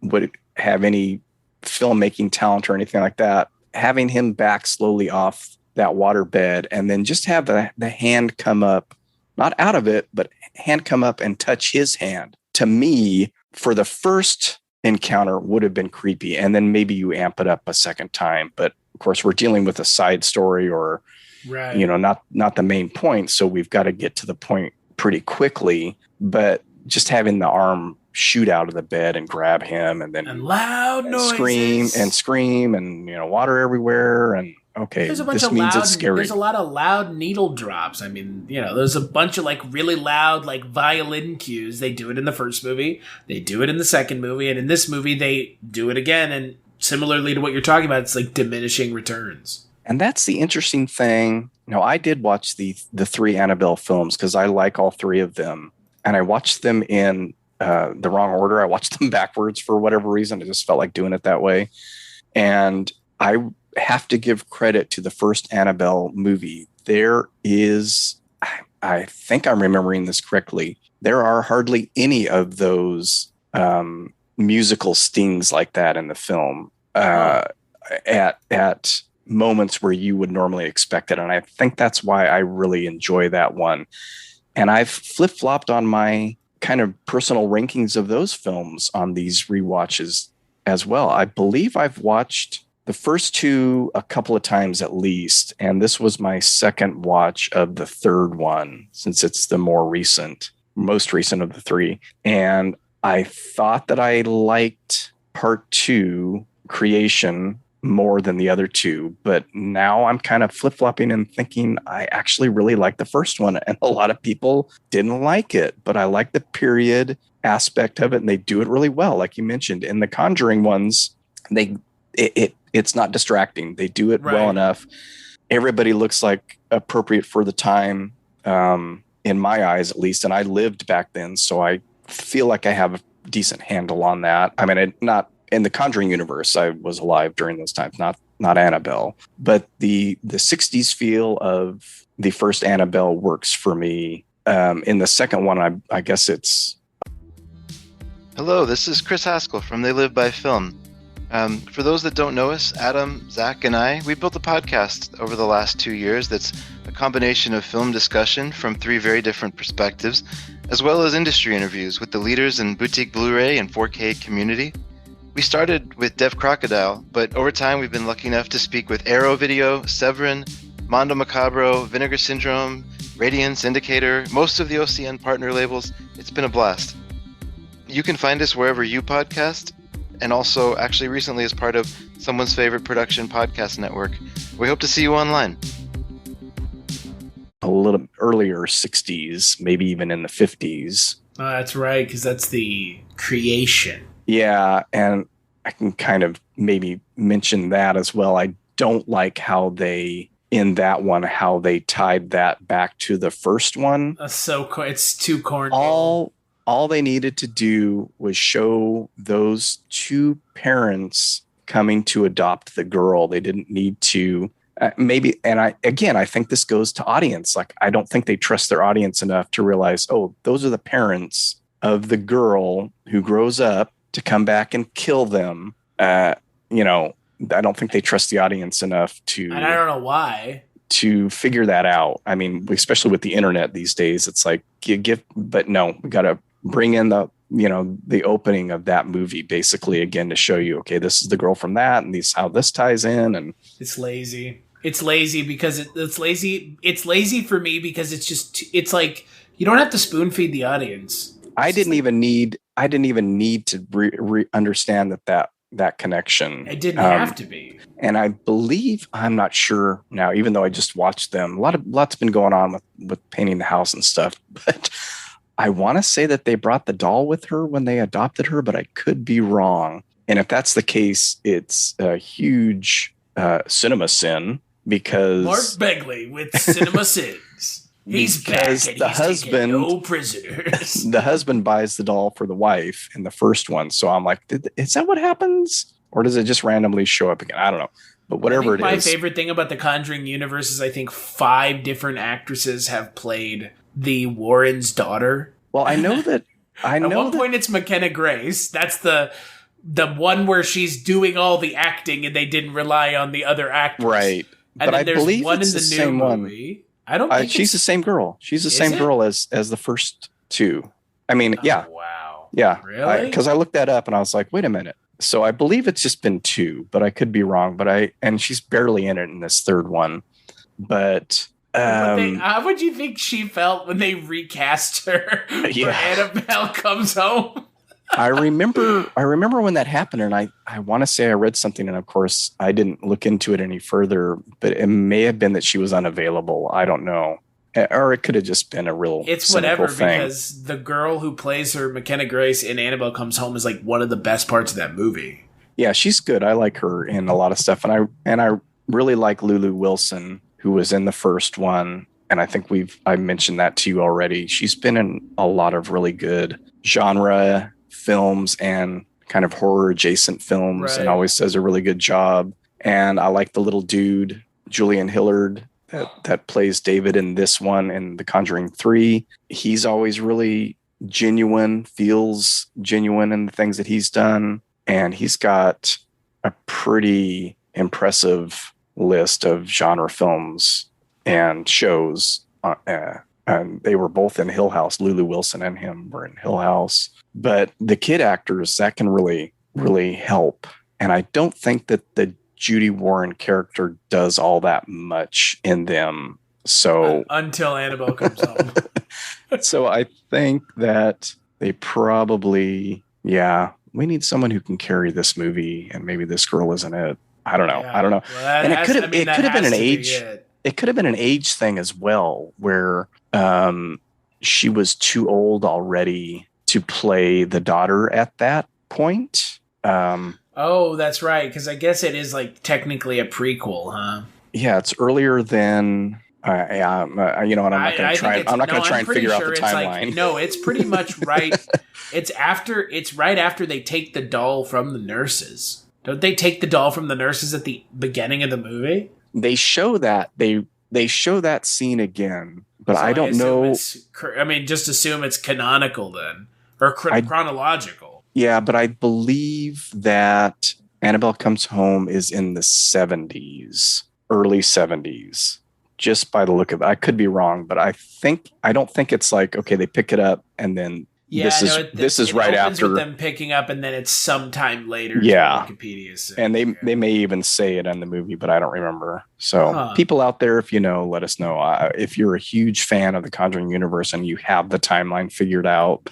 [SPEAKER 3] would have any filmmaking talent or anything like that. Having him back slowly off that water bed and then just have the hand come up, not out of it, but hand come up and touch his hand. To me, for the first encounter would have been creepy. And then maybe you amp it up a second time. But of course, we're dealing with a side story or, not the main point. So we've got to get to the point pretty quickly. But just having the arm shoot out of the bed and grab him and then
[SPEAKER 16] loud noises.
[SPEAKER 3] scream and water everywhere and okay,
[SPEAKER 16] there's a bunch
[SPEAKER 3] this
[SPEAKER 16] of
[SPEAKER 3] means
[SPEAKER 16] loud,
[SPEAKER 3] it's scary.
[SPEAKER 16] There's a lot of loud needle drops. I mean, there's a bunch of like really loud like violin cues. They do it in the first movie, they do it in the second movie, and in this movie they do it again. And similarly to what you're talking about, it's like diminishing returns.
[SPEAKER 3] And that's the interesting thing. I did watch the 3 Annabelle films because I like all 3 of them, and I watched them in the wrong order. I watched them backwards for whatever reason. I just felt like doing it that way. And I have to give credit to the first Annabelle movie. There is, I think I'm remembering this correctly, there are hardly any of those musical stings like that in the film. At moments where you would normally expect it. And I think that's why I really enjoy that one. And I've flip-flopped on my kind of personal rankings of those films on these rewatches as well. I believe I've watched the first two a couple of times at least, and this was my second watch of the third one, since it's the most recent of the three. And I thought that I liked part two, Creation, more than the other two, but now I'm kind of flip-flopping and thinking I actually really like the first one, and a lot of people didn't like it, but I like the period aspect of it, and they do it really well. Like you mentioned, in the Conjuring ones, it's not distracting. They do it well enough. Everybody looks like appropriate for the time, in my eyes at least, and I lived back then, so I feel like I have a decent handle on that. I mean, not in the Conjuring universe, I was alive during those times, not Annabelle. But the 60s feel of the first Annabelle works for me. In the second one, I guess it's...
[SPEAKER 15] Hello, this is Chris Haskell from They Live by Film. For those that don't know us, Adam, Zach, and we built a podcast over the last 2 years that's a combination of film discussion from 3 very different perspectives, as well as industry interviews with the leaders in boutique Blu-ray and 4K community. We started with Deaf Crocodile, but over time we've been lucky enough to speak with Arrow Video, Severin, Mondo Macabro, Vinegar Syndrome, Radiance, Indicator, most of the OCN partner labels. It's been a blast. You can find us wherever you podcast, and also actually recently as part of Someone's Favorite Production Podcast Network. We hope to see you online.
[SPEAKER 3] A little earlier 60s, maybe even in the 50s.
[SPEAKER 16] That's right, because that's the Creation.
[SPEAKER 3] Yeah, and I can kind of maybe mention that as well. I don't like how they tied that back to the first one.
[SPEAKER 16] It's too corny.
[SPEAKER 3] All they needed to do was show those two parents coming to adopt the girl. They didn't need to I think this goes to audience. Like, I don't think they trust their audience enough to realize, oh, those are the parents of the girl who grows up to come back and kill them. I don't think they trust the audience enough to...
[SPEAKER 16] And I don't know why.
[SPEAKER 3] To figure that out. I mean, especially with the internet these days, it's like, but no, we got to bring in the opening of that movie basically again to show you, okay, this is the girl from that, and how this ties in. And
[SPEAKER 16] it's lazy. It's lazy because it's lazy. It's lazy for me because it's like, you don't have to spoon feed the audience.
[SPEAKER 3] I didn't even need to understand that connection.
[SPEAKER 16] It didn't have to be.
[SPEAKER 3] And I believe, I'm not sure now, even though I just watched them, lots been going on with painting the house and stuff, but I want to say that they brought the doll with her when they adopted her, but I could be wrong. And if that's the case, it's a huge cinema sin, because
[SPEAKER 16] Mark Begley with cinema sins. He's back and he's taking no prisoners.
[SPEAKER 3] The husband buys the doll for the wife in the first one. So I'm like, is that what happens? Or does it just randomly show up again? I don't know. But whatever it is.
[SPEAKER 16] My favorite thing about the Conjuring universe is I think 5 different actresses have played the Warren's daughter.
[SPEAKER 3] Well, I know that.
[SPEAKER 16] At one point it's McKenna Grace. That's the one where she's doing all the acting and they didn't rely on the other actors.
[SPEAKER 3] Right.
[SPEAKER 16] And
[SPEAKER 3] but I believe
[SPEAKER 16] one
[SPEAKER 3] it's
[SPEAKER 16] in the
[SPEAKER 3] same
[SPEAKER 16] new
[SPEAKER 3] one.
[SPEAKER 16] movie. I don't think
[SPEAKER 3] she's the same girl. She's the same girl as the first two. I mean, yeah.
[SPEAKER 16] Wow.
[SPEAKER 3] Yeah.
[SPEAKER 16] Really?
[SPEAKER 3] Because I looked that up and I was like, wait a minute. So I believe it's just been 2, but I could be wrong. And she's barely in it in this third one. But
[SPEAKER 16] how would you think she felt when they recast her for Annabelle Comes Home?
[SPEAKER 3] I remember when that happened, and I want to say I read something, and of course I didn't look into it any further, but it may have been that she was unavailable. I don't know. Or it could have just been a real
[SPEAKER 16] whatever
[SPEAKER 3] thing.
[SPEAKER 16] Because the girl who plays her, McKenna Grace, in Annabelle Comes Home is like one of the best parts of that movie.
[SPEAKER 3] Yeah, she's good. I like her in a lot of stuff, and I really like Lulu Wilson, who was in the first one, and I think I mentioned that to you already. She's been in a lot of really good genre films and kind of horror adjacent films, and always does a really good job. And I like the little dude, Julian Hillard, that plays David in this one in The Conjuring 3. He's always really genuine, feels genuine in the things that he's done. And he's got a pretty impressive list of genre films and shows. And they were both in Hill House. Lulu Wilson and him were in Hill House. But the kid actors, that can really, really help. And I don't think that the Judy Warren character does all that much in them. So
[SPEAKER 16] until Annabelle comes home.
[SPEAKER 3] So I think that they probably, we need someone who can carry this movie, and maybe this girl isn't it. I don't know.
[SPEAKER 16] Well,
[SPEAKER 3] and it could have been an age. It could have been an age thing as well, where she was too old already to play the daughter at that point.
[SPEAKER 16] Oh, that's right. Because I guess it is like technically a prequel, huh?
[SPEAKER 3] Yeah, it's earlier than. And I'm not going to try. I'm not going to try and figure out the timeline.
[SPEAKER 16] No, it's pretty much right. It's right after they take the doll from the nurses. Don't they take the doll from the nurses at the beginning of the movie?
[SPEAKER 3] They show that they show that scene again, but so I don't know.
[SPEAKER 16] Just assume it's canonical then, or chronological.
[SPEAKER 3] Yeah, but I believe that Annabelle Comes Home is in the 70s, early 70s. Just by the look of it. I could be wrong, but I don't think it's like, okay, they pick it up and then this is right after
[SPEAKER 16] with them picking up, and then it's sometime later.
[SPEAKER 3] Yeah.
[SPEAKER 16] Wikipedia says.
[SPEAKER 3] And they may even say it in the movie, but I don't remember. So people out there, if you know, let us know. If you're a huge fan of the Conjuring universe and you have the timeline figured out,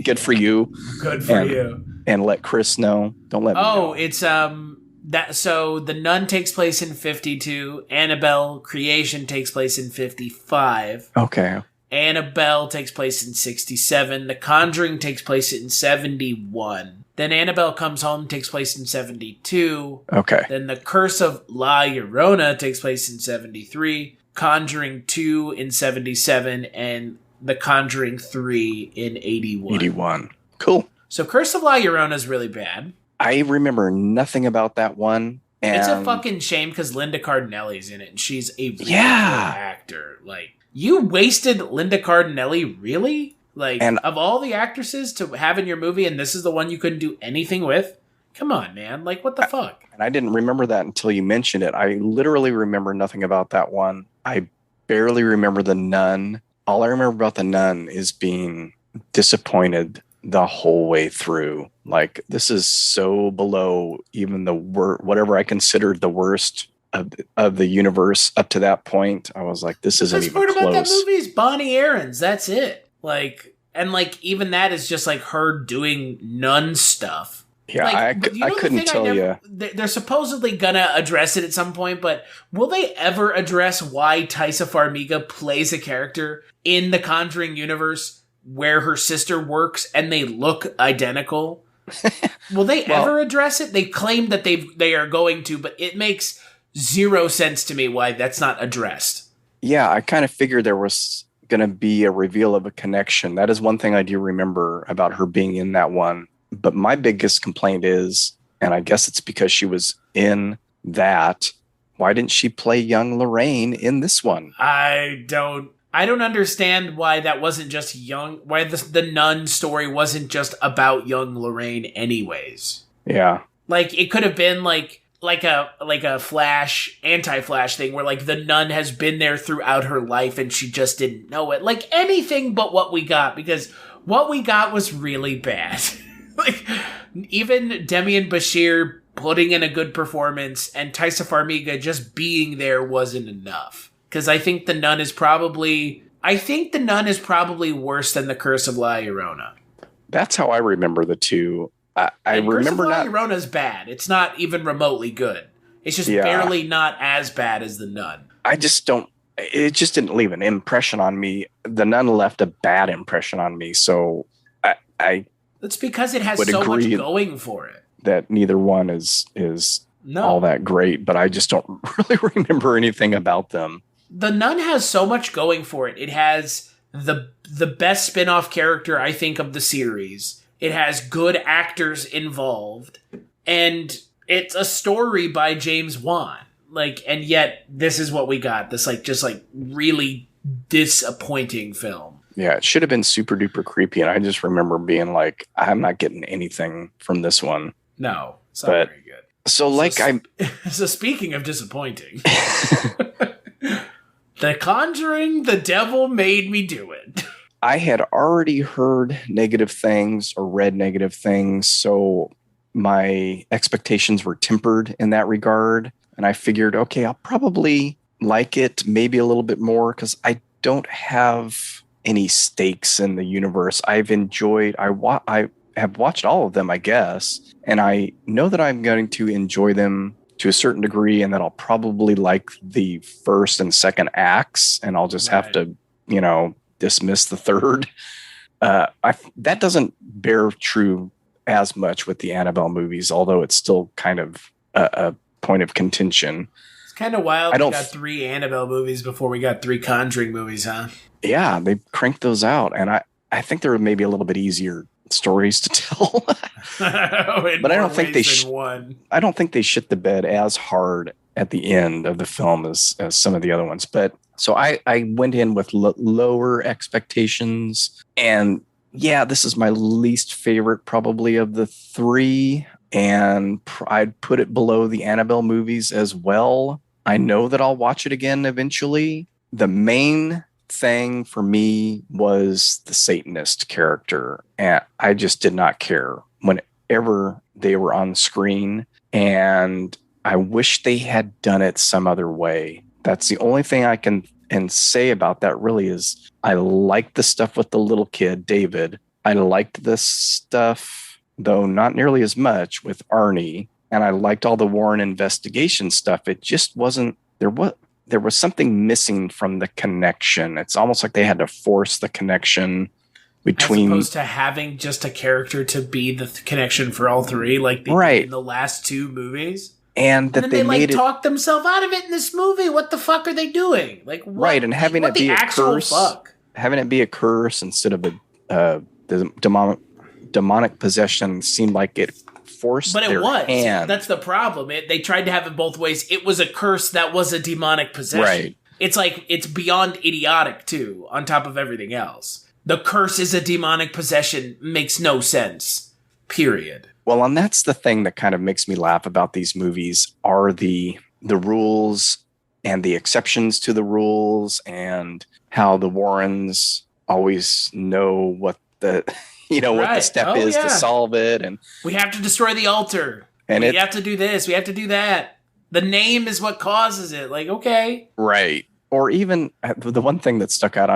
[SPEAKER 3] good for you.
[SPEAKER 16] Good for you.
[SPEAKER 3] And let Chris know. Don't let me know.
[SPEAKER 16] It's so The Nun takes place in 52. Annabelle Creation takes place in 55.
[SPEAKER 3] Okay.
[SPEAKER 16] Annabelle takes place in 67. The Conjuring takes place in 71. Then Annabelle Comes Home takes place in 72.
[SPEAKER 3] Okay.
[SPEAKER 16] Then The Curse of La Llorona takes place in 73. Conjuring 2 in 77. And The Conjuring 3 in 81.
[SPEAKER 3] 81. Cool.
[SPEAKER 16] So Curse of La Llorona is really bad.
[SPEAKER 3] I remember nothing about that one. And
[SPEAKER 16] it's a fucking shame because Linda Cardinelli's in it, and she's a really good actor. Like, you wasted Linda Cardinelli, really? Like, of all the actresses to have in your movie, and this is the one you couldn't do anything with? Come on, man. Like, what the fuck?
[SPEAKER 3] And I didn't remember that until you mentioned it. I literally remember nothing about that one. I barely remember The Nun. All I remember about The Nun is being disappointed the whole way through. Like, this is so below even the whatever I considered the worst of the universe up to that point. I was like, this isn't even close. The best part about that
[SPEAKER 16] movie is Bonnie Aarons. That's it. Like, and like even that is just like her doing nun stuff.
[SPEAKER 3] Yeah, like, I couldn't tell you.
[SPEAKER 16] They're supposedly gonna address it at some point, but will they ever address why Taissa Farmiga plays a character in the Conjuring universe where her sister works and they look identical? Will they ever address it? They claim that they are going to, but it makes zero sense to me why that's not addressed.
[SPEAKER 3] Yeah, I kind of figured there was going to be a reveal of a connection. That is one thing I do remember about her being in that one. But my biggest complaint is, and I guess it's because she was in that, why didn't she play young Lorraine in this one?
[SPEAKER 16] I don't understand why that wasn't just young, why the nun story wasn't just about young Lorraine anyways.
[SPEAKER 3] Yeah.
[SPEAKER 16] Like, it could have been like a Flash, anti-Flash thing where like the nun has been there throughout her life and she just didn't know it. Like anything but what we got, because what we got was really bad. Like, even Demian Bashir putting in a good performance and Taissa Farmiga just being there wasn't enough. Because I think the nun is probably worse than the Curse of La Llorona.
[SPEAKER 3] That's how I remember the two. I remember
[SPEAKER 16] Curse of La Llorona's bad. It's not even remotely good. It's just barely not as bad as the nun.
[SPEAKER 3] It just didn't leave an impression on me. The nun left a bad impression on me. So
[SPEAKER 16] that's because it has so much going for it.
[SPEAKER 3] That neither one is all that great, but I just don't really remember anything about them.
[SPEAKER 16] The Nun has so much going for it. It has the best spin-off character, I think, of the series. It has good actors involved. And it's a story by James Wan. Like, and yet this is what we got. This just really disappointing film.
[SPEAKER 3] Yeah, it should have been super duper creepy. And I just remember being like, I'm not getting anything from this one.
[SPEAKER 16] No, it's not very good.
[SPEAKER 3] So
[SPEAKER 16] speaking of disappointing, The Conjuring, the devil made me do it.
[SPEAKER 3] I had already heard negative things or read negative things, so my expectations were tempered in that regard. And I figured, okay, I'll probably like it maybe a little bit more because I don't have any stakes in the universe. I have watched all of them, I guess, and I know that I'm going to enjoy them to a certain degree, and that I'll probably like the first and second acts, and I'll just have to, dismiss the third. That doesn't bear true as much with the Annabelle movies, although it's still kind of a point of contention.
[SPEAKER 16] It's kind of wild. We got 3 Annabelle movies before we got 3 Conjuring movies, huh?
[SPEAKER 3] Yeah, they cranked those out, and I think they were maybe a little bit easier stories to tell. But I don't think I don't think they shit the bed as hard at the end of the film as some of the other ones. But so I went in with lower expectations, and yeah, this is my least favorite probably of the 3, and I'd put it below the Annabelle movies as well. I know that I'll watch it again eventually. The main thing for me was the Satanist character, and I just did not care whenever they were on screen, and I wish they had done it some other way. That's the only thing I can say about that really is I liked the stuff with the little kid, David. I liked this stuff, though not nearly as much, with Arnie, and I liked all the Warren investigation stuff. It just wasn't, there was something missing from the connection. It's almost like they had to force the connection between,
[SPEAKER 16] as opposed to having just a character to be the connection for all 3, like they did in the last 2 movies.
[SPEAKER 3] And that
[SPEAKER 16] they made talked themselves out of it in this movie. What the fuck are they doing? Like, what?
[SPEAKER 3] Right, and having it be a curse, having it be a curse instead of the demonic possession seemed like it forced.
[SPEAKER 16] But it
[SPEAKER 3] their
[SPEAKER 16] was.
[SPEAKER 3] hand.
[SPEAKER 16] That's the problem. They tried to have it both ways. It was a curse that was a demonic possession.
[SPEAKER 3] Right.
[SPEAKER 16] It's like it's beyond idiotic too. On top of everything else, the curse is a demonic possession makes no sense. Period.
[SPEAKER 3] Well, and that's the thing that kind of makes me laugh about these movies are the rules and the exceptions to the rules, and how the Warrens always know what the what the step is to solve it, and
[SPEAKER 16] we have to destroy the altar, and we have to do this, we have to do that. The name is what causes it. Like, okay,
[SPEAKER 3] right? Or even the one thing that stuck out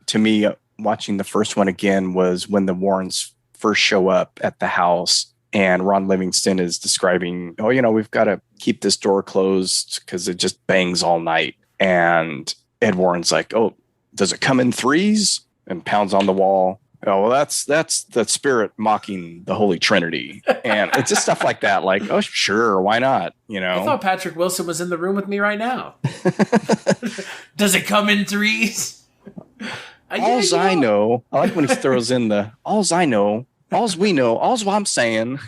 [SPEAKER 3] to me watching the first one again was when the Warrens first show up at the house. And Ron Livingston is describing, we've got to keep this door closed because it just bangs all night. And Ed Warren's like, oh, does it come in 3s? And pounds on the wall. Oh, well, that's the spirit mocking the Holy Trinity. And it's just stuff like that. Like, oh, sure, why not?
[SPEAKER 16] I thought Patrick Wilson was in the room with me right now. Does it come in 3s?
[SPEAKER 3] I know. I like when he throws in the alls I know. All's we know, all's what I'm saying.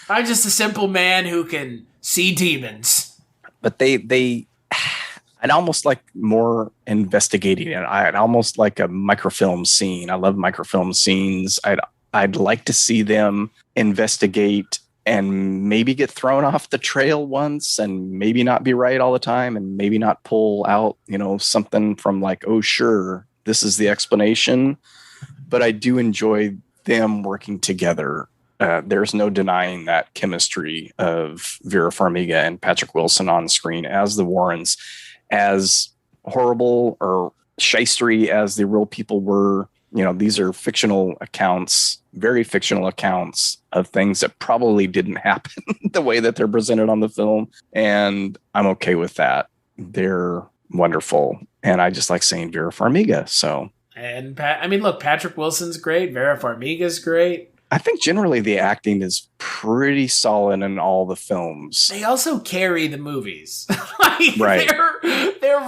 [SPEAKER 16] I'm just a simple man who can see demons.
[SPEAKER 3] But I'd almost like more investigating it. I'd almost like a microfilm scene. I love microfilm scenes. I'd like to see them investigate and maybe get thrown off the trail once, and maybe not be right all the time, and maybe not pull out, something from like, oh, sure, this is the explanation. But I do enjoy them working together. There's no denying that chemistry of Vera Farmiga and Patrick Wilson on screen as the Warrens, as horrible or shystery as the real people were. These are fictional accounts, very fictional accounts of things that probably didn't happen the way that they're presented on the film. And I'm okay with that. They're wonderful. And I just like saying Vera Farmiga. So.
[SPEAKER 16] And Patrick Wilson's great. Vera Farmiga's great.
[SPEAKER 3] I think generally the acting is pretty solid in all the films.
[SPEAKER 16] They also carry the movies.
[SPEAKER 3] Right.
[SPEAKER 16] They're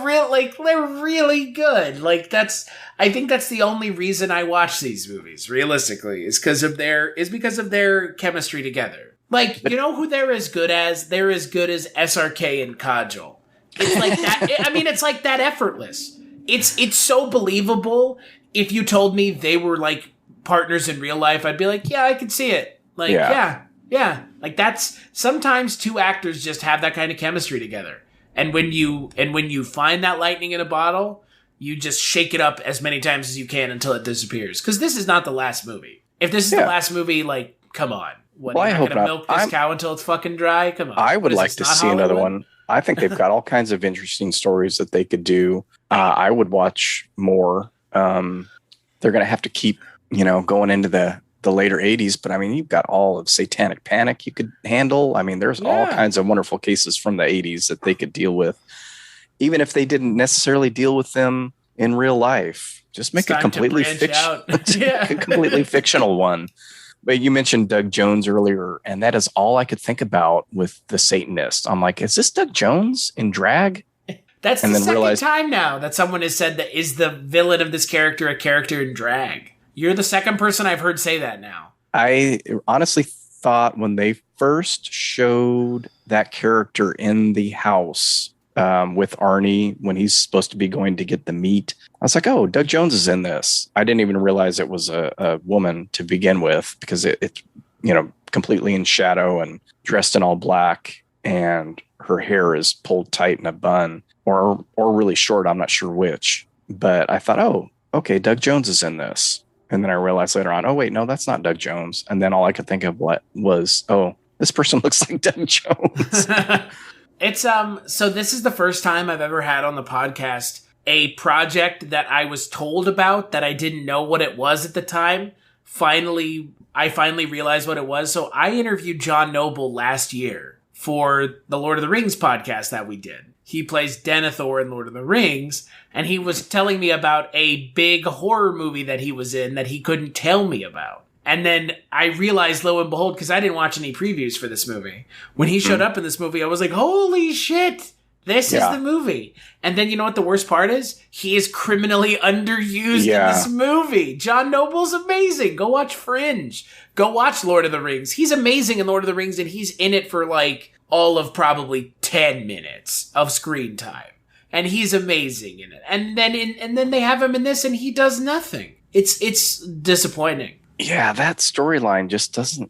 [SPEAKER 16] really good. I think that's the only reason I watch these movies, realistically, is because of their chemistry together. You know who they're as good as? They're as good as SRK and Kajol. It's like that. It's like that effortless. It's so believable. If you told me they were like partners in real life, I'd be like, yeah, I could see it. Yeah, Yeah, like that's sometimes two actors just have that kind of chemistry together. And when you find that lightning in a bottle, you just shake it up as many times as you can until it disappears. Because this is not the last movie. If this is the last movie, like, come on. What,
[SPEAKER 3] Well,
[SPEAKER 16] you're
[SPEAKER 3] I
[SPEAKER 16] not
[SPEAKER 3] hope
[SPEAKER 16] gonna
[SPEAKER 3] not.
[SPEAKER 16] milk this cow until it's fucking dry? Come on.
[SPEAKER 3] I would
[SPEAKER 16] What is
[SPEAKER 3] like
[SPEAKER 16] this,
[SPEAKER 3] to
[SPEAKER 16] not
[SPEAKER 3] see another
[SPEAKER 16] Hollywood?
[SPEAKER 3] one. I think they've got all kinds of interesting stories that they could do. I would watch more. They're going to have to keep, going into the later 80s. But I mean, you've got all of Satanic Panic you could handle. I mean, there's all kinds of wonderful cases from the 80s that they could deal with. Even if they didn't necessarily deal with them in real life, just make a completely completely fictional one. But you mentioned Doug Jones earlier, and that is all I could think about with the Satanist. I'm like, is this Doug Jones in drag?
[SPEAKER 16] That's the second time now that someone has said that is the villain of this character a character in drag. You're the second person I've heard say that now.
[SPEAKER 3] I honestly thought when they first showed that character in the house with Arnie, when he's supposed to be going to get the meat, I was like, oh, Doug Jones is in this. I didn't even realize it was a woman to begin with, because it's completely in shadow and dressed in all black, and her hair is pulled tight in a bun or really short. I'm not sure which, but I thought, oh, okay, Doug Jones is in this. And then I realized later on, oh, wait, no, that's not Doug Jones. And then all I could think of was, oh, this person looks like Doug Jones.
[SPEAKER 16] It's so this is the first time I've ever had on the podcast a project that I was told about that I didn't know what it was at the time. I finally realized what it was. So I interviewed John Noble last year for the Lord of the Rings podcast that we did. He plays Denethor in Lord of the Rings, and he was telling me about a big horror movie that he was in that he couldn't tell me about. And then I realized, lo and behold, because I didn't watch any previews for this movie, when he showed up in this movie, I was like, holy shit, this is the movie. And then you know what the worst part is? He is criminally underused in this movie. John Noble's amazing. Go watch Fringe. Go watch Lord of the Rings. He's amazing in Lord of the Rings, and he's in it for like all of probably 10 minutes of screen time. And he's amazing in it. And then they have him in this, and he does nothing. It's disappointing.
[SPEAKER 3] Yeah, that storyline just doesn't.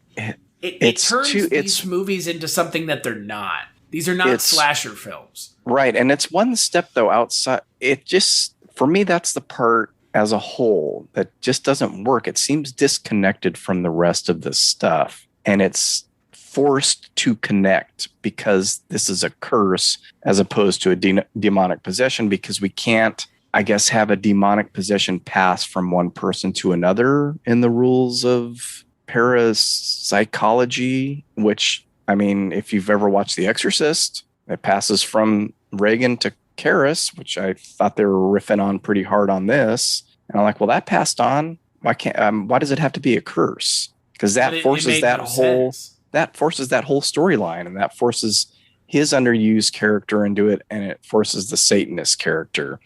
[SPEAKER 16] It turns these movies into something that they're not. These are not slasher films.
[SPEAKER 3] Right. And it's one step, though, outside. It just, for me, that's the part as a whole that just doesn't work. It seems disconnected from the rest of the stuff. And it's forced to connect because this is a curse as opposed to a demonic possession, because we can't, I guess, have a demonic possession pass from one person to another in the rules of parapsychology, which, I mean, if you've ever watched The Exorcist, it passes from Reagan to Karras, which I thought they were riffing on pretty hard on this. And I'm like, well, that passed on. Why does it have to be a curse? Because that forces that whole storyline, and that forces his underused character into it, and it forces the Satanist character,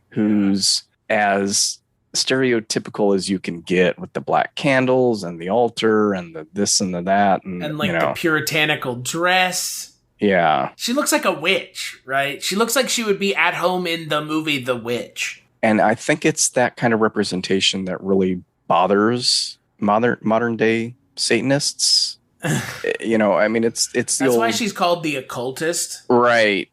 [SPEAKER 3] who's as stereotypical as you can get, with the black candles and the altar and the this and the that, and
[SPEAKER 16] like the puritanical dress.
[SPEAKER 3] Yeah,
[SPEAKER 16] she looks like a witch, right? She looks like she would be at home in the movie The Witch.
[SPEAKER 3] And I think it's that kind of representation that really bothers modern day Satanists. I mean, it's
[SPEAKER 16] that's why she's called the occultist,
[SPEAKER 3] right?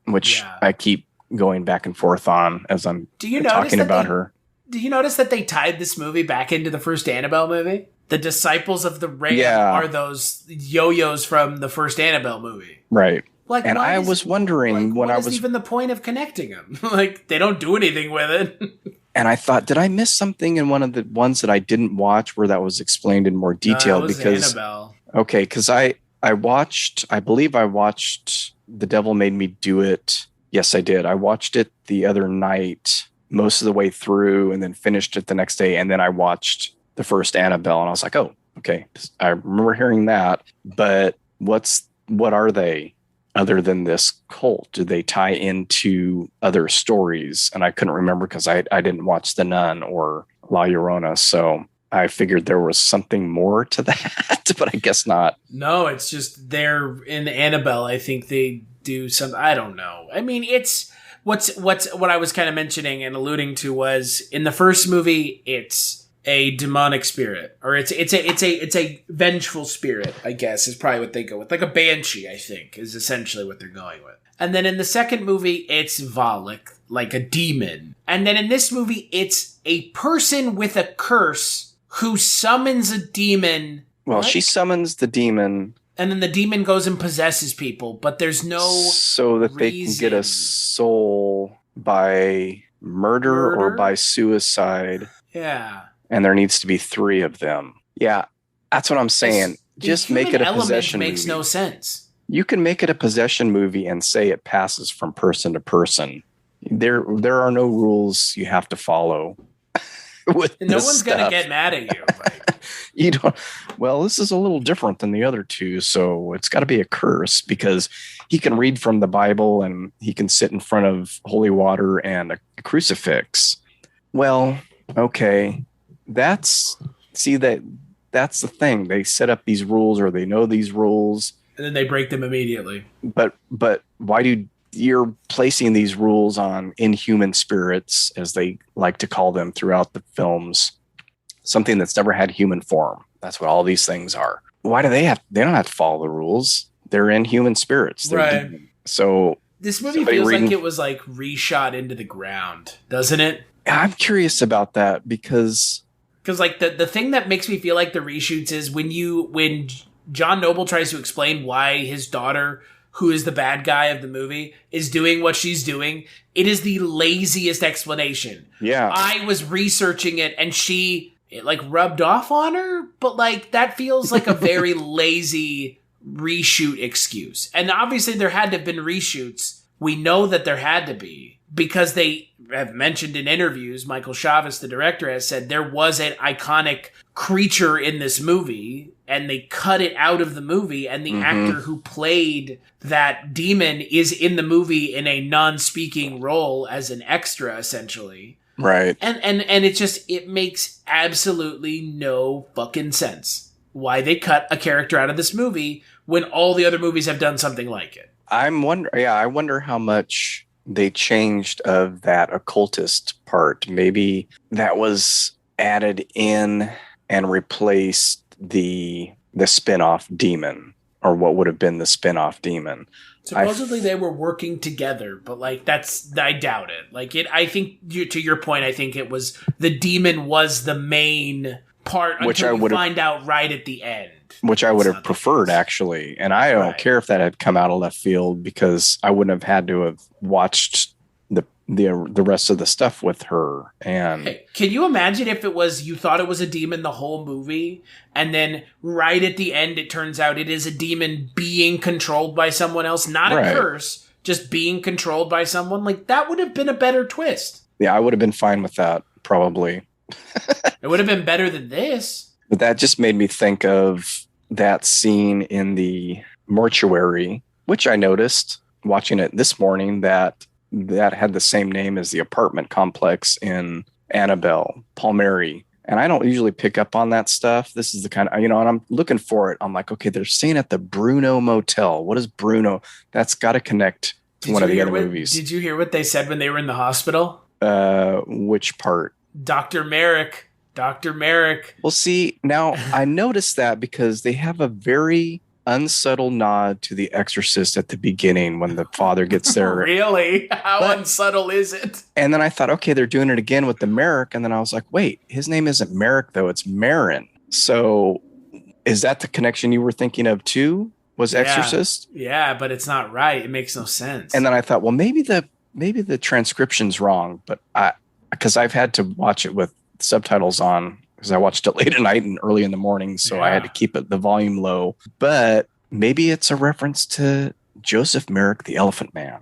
[SPEAKER 3] Which I keep going back and forth on as I'm talking about her.
[SPEAKER 16] Do you notice that they tied this movie back into the first Annabelle movie? The disciples of the Ram are those yo-yos from the first Annabelle movie,
[SPEAKER 3] right?
[SPEAKER 16] Like,
[SPEAKER 3] and I was wondering
[SPEAKER 16] what is even the point of connecting them? Like, they don't do anything with it.
[SPEAKER 3] And I thought, did I miss something in one of the ones that I didn't watch where that was explained in more detail?
[SPEAKER 16] It was
[SPEAKER 3] because
[SPEAKER 16] Annabelle.
[SPEAKER 3] Okay, because I believe I watched The Devil Made Me Do It. Yes, I did. I watched it the other night, most of the way through, and then finished it the next day. And then I watched the first Annabelle, and I was like, oh, okay. I remember hearing that, but what are they other than this cult? Do they tie into other stories? And I couldn't remember because I didn't watch The Nun or La Llorona, so I figured there was something more to that, but I guess not.
[SPEAKER 16] No, it's just they're in Annabelle. I think they do some. I don't know. I mean, it's what I was kind of mentioning and alluding to was in the first movie. It's a demonic spirit, or it's a vengeful spirit, I guess, is probably what they go with. Like a banshee, I think, is essentially what they're going with. And then in the second movie, it's Valak, like a demon. And then in this movie, it's a person with a curse who summons a demon.
[SPEAKER 3] Well, she summons the demon.
[SPEAKER 16] And then the demon goes and possesses people, but there's no
[SPEAKER 3] so that they can get a soul by murder or by suicide.
[SPEAKER 16] Yeah.
[SPEAKER 3] And there needs to be 3 of them. Yeah, that's what I'm saying. Just make it a possession movie.
[SPEAKER 16] Makes no sense.
[SPEAKER 3] You can make it a possession movie and say it passes from person to person. There are no rules you have to follow. With
[SPEAKER 16] no one's going to get mad at you. Like.
[SPEAKER 3] You don't. Well, this is a little different than the other 2, so it's got to be a curse because he can read from the Bible and he can sit in front of holy water and a crucifix. Well, okay, that's the thing. They set up these rules, or they know these rules,
[SPEAKER 16] and then they break them immediately.
[SPEAKER 3] But why do you're placing these rules on inhuman spirits, as they like to call them throughout the films, something that's never had human form? That's what all these things are. Why do they don't have to follow the rules? They're inhuman spirits. They're
[SPEAKER 16] right.
[SPEAKER 3] Demon. So
[SPEAKER 16] this movie feels like it was like reshot into the ground, doesn't it?
[SPEAKER 3] I'm curious about that because
[SPEAKER 16] like the thing that makes me feel like the reshoots is when John Noble tries to explain why his daughter, who is the bad guy of the movie, is doing what she's doing. It is the laziest explanation.
[SPEAKER 3] Yeah.
[SPEAKER 16] I was researching it and it like rubbed off on her, but like that feels like a very lazy reshoot excuse. And obviously there had to have been reshoots. We know that there had to be because they have mentioned in interviews, Michael Chavez, the director, has said there was an iconic creature in this movie and they cut it out of the movie, and the actor who played that demon is in the movie in a non-speaking role as an extra, essentially.
[SPEAKER 3] Right.
[SPEAKER 16] And it makes absolutely no fucking sense why they cut a character out of this movie when all the other movies have done something like it.
[SPEAKER 3] I wonder how much they changed of that occultist part. Maybe that was added in and replaced the spin-off demon, or what would have been the spin-off demon.
[SPEAKER 16] Supposedly they were working together, but like I doubt it. Like I think to your point, I think it was the demon was the main part until we find out right at the end.
[SPEAKER 3] Which I would have preferred, actually. And I don't care if that had come out of left field, because I wouldn't have had to have watched the rest of the stuff with her. And
[SPEAKER 16] hey, can you imagine if it was, you thought it was a demon the whole movie, and then right at the end it turns out it is a demon being controlled by someone else, not a curse, just being controlled by someone? Like, that would have been a better twist.
[SPEAKER 3] Yeah, I would have been fine with that, probably.
[SPEAKER 16] It would have been better than this.
[SPEAKER 3] But that just made me think of that scene in the mortuary, which I noticed watching it this morning, that had the same name as the apartment complex in Annabelle, Palmieri. And I don't usually pick up on that stuff. This is the kind of, and I'm looking for it. I'm like, okay, they're staying at the Bruno Motel. What is Bruno? That's got to connect to one of the other movies.
[SPEAKER 16] Did you hear what they said when they were in the hospital?
[SPEAKER 3] Which part?
[SPEAKER 16] Dr. Merrick.
[SPEAKER 3] Well, see, now I noticed that because they have a very unsubtle nod to The Exorcist at the beginning when the father gets there.
[SPEAKER 16] Really? How unsubtle is it?
[SPEAKER 3] And then I thought, okay, they're doing it again with the Merrick. And then I was like, wait, his name isn't Merrick, though. It's Marin. So is that the connection you were thinking of, too? Was Exorcist?
[SPEAKER 16] Yeah, but it's not right. It makes no sense.
[SPEAKER 3] And then I thought, well, maybe the transcription's wrong. But because I've had to watch it with subtitles on, because I watched it late at night and early in the morning, so I had to keep the volume low. But maybe it's a reference to Joseph Merrick, the Elephant Man.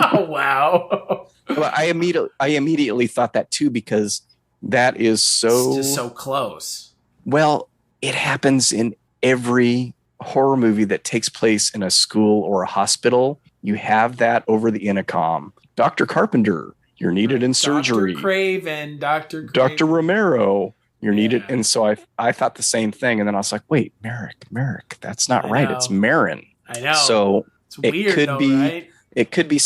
[SPEAKER 16] Oh, wow.
[SPEAKER 3] Well, I immediately thought that too, because that is
[SPEAKER 16] it's just so close.
[SPEAKER 3] Well, it happens in every horror movie that takes place in a school or a hospital. You have that over the intercom. Dr. Carpenter, you're needed in surgery.
[SPEAKER 16] Dr. Craven, Dr.
[SPEAKER 3] Romero, you're needed. And so I thought the same thing. And then I was like, wait, Merrick, that's not right. It's Marin.
[SPEAKER 16] I know.
[SPEAKER 3] So
[SPEAKER 16] it's weird,
[SPEAKER 3] right?
[SPEAKER 16] It could be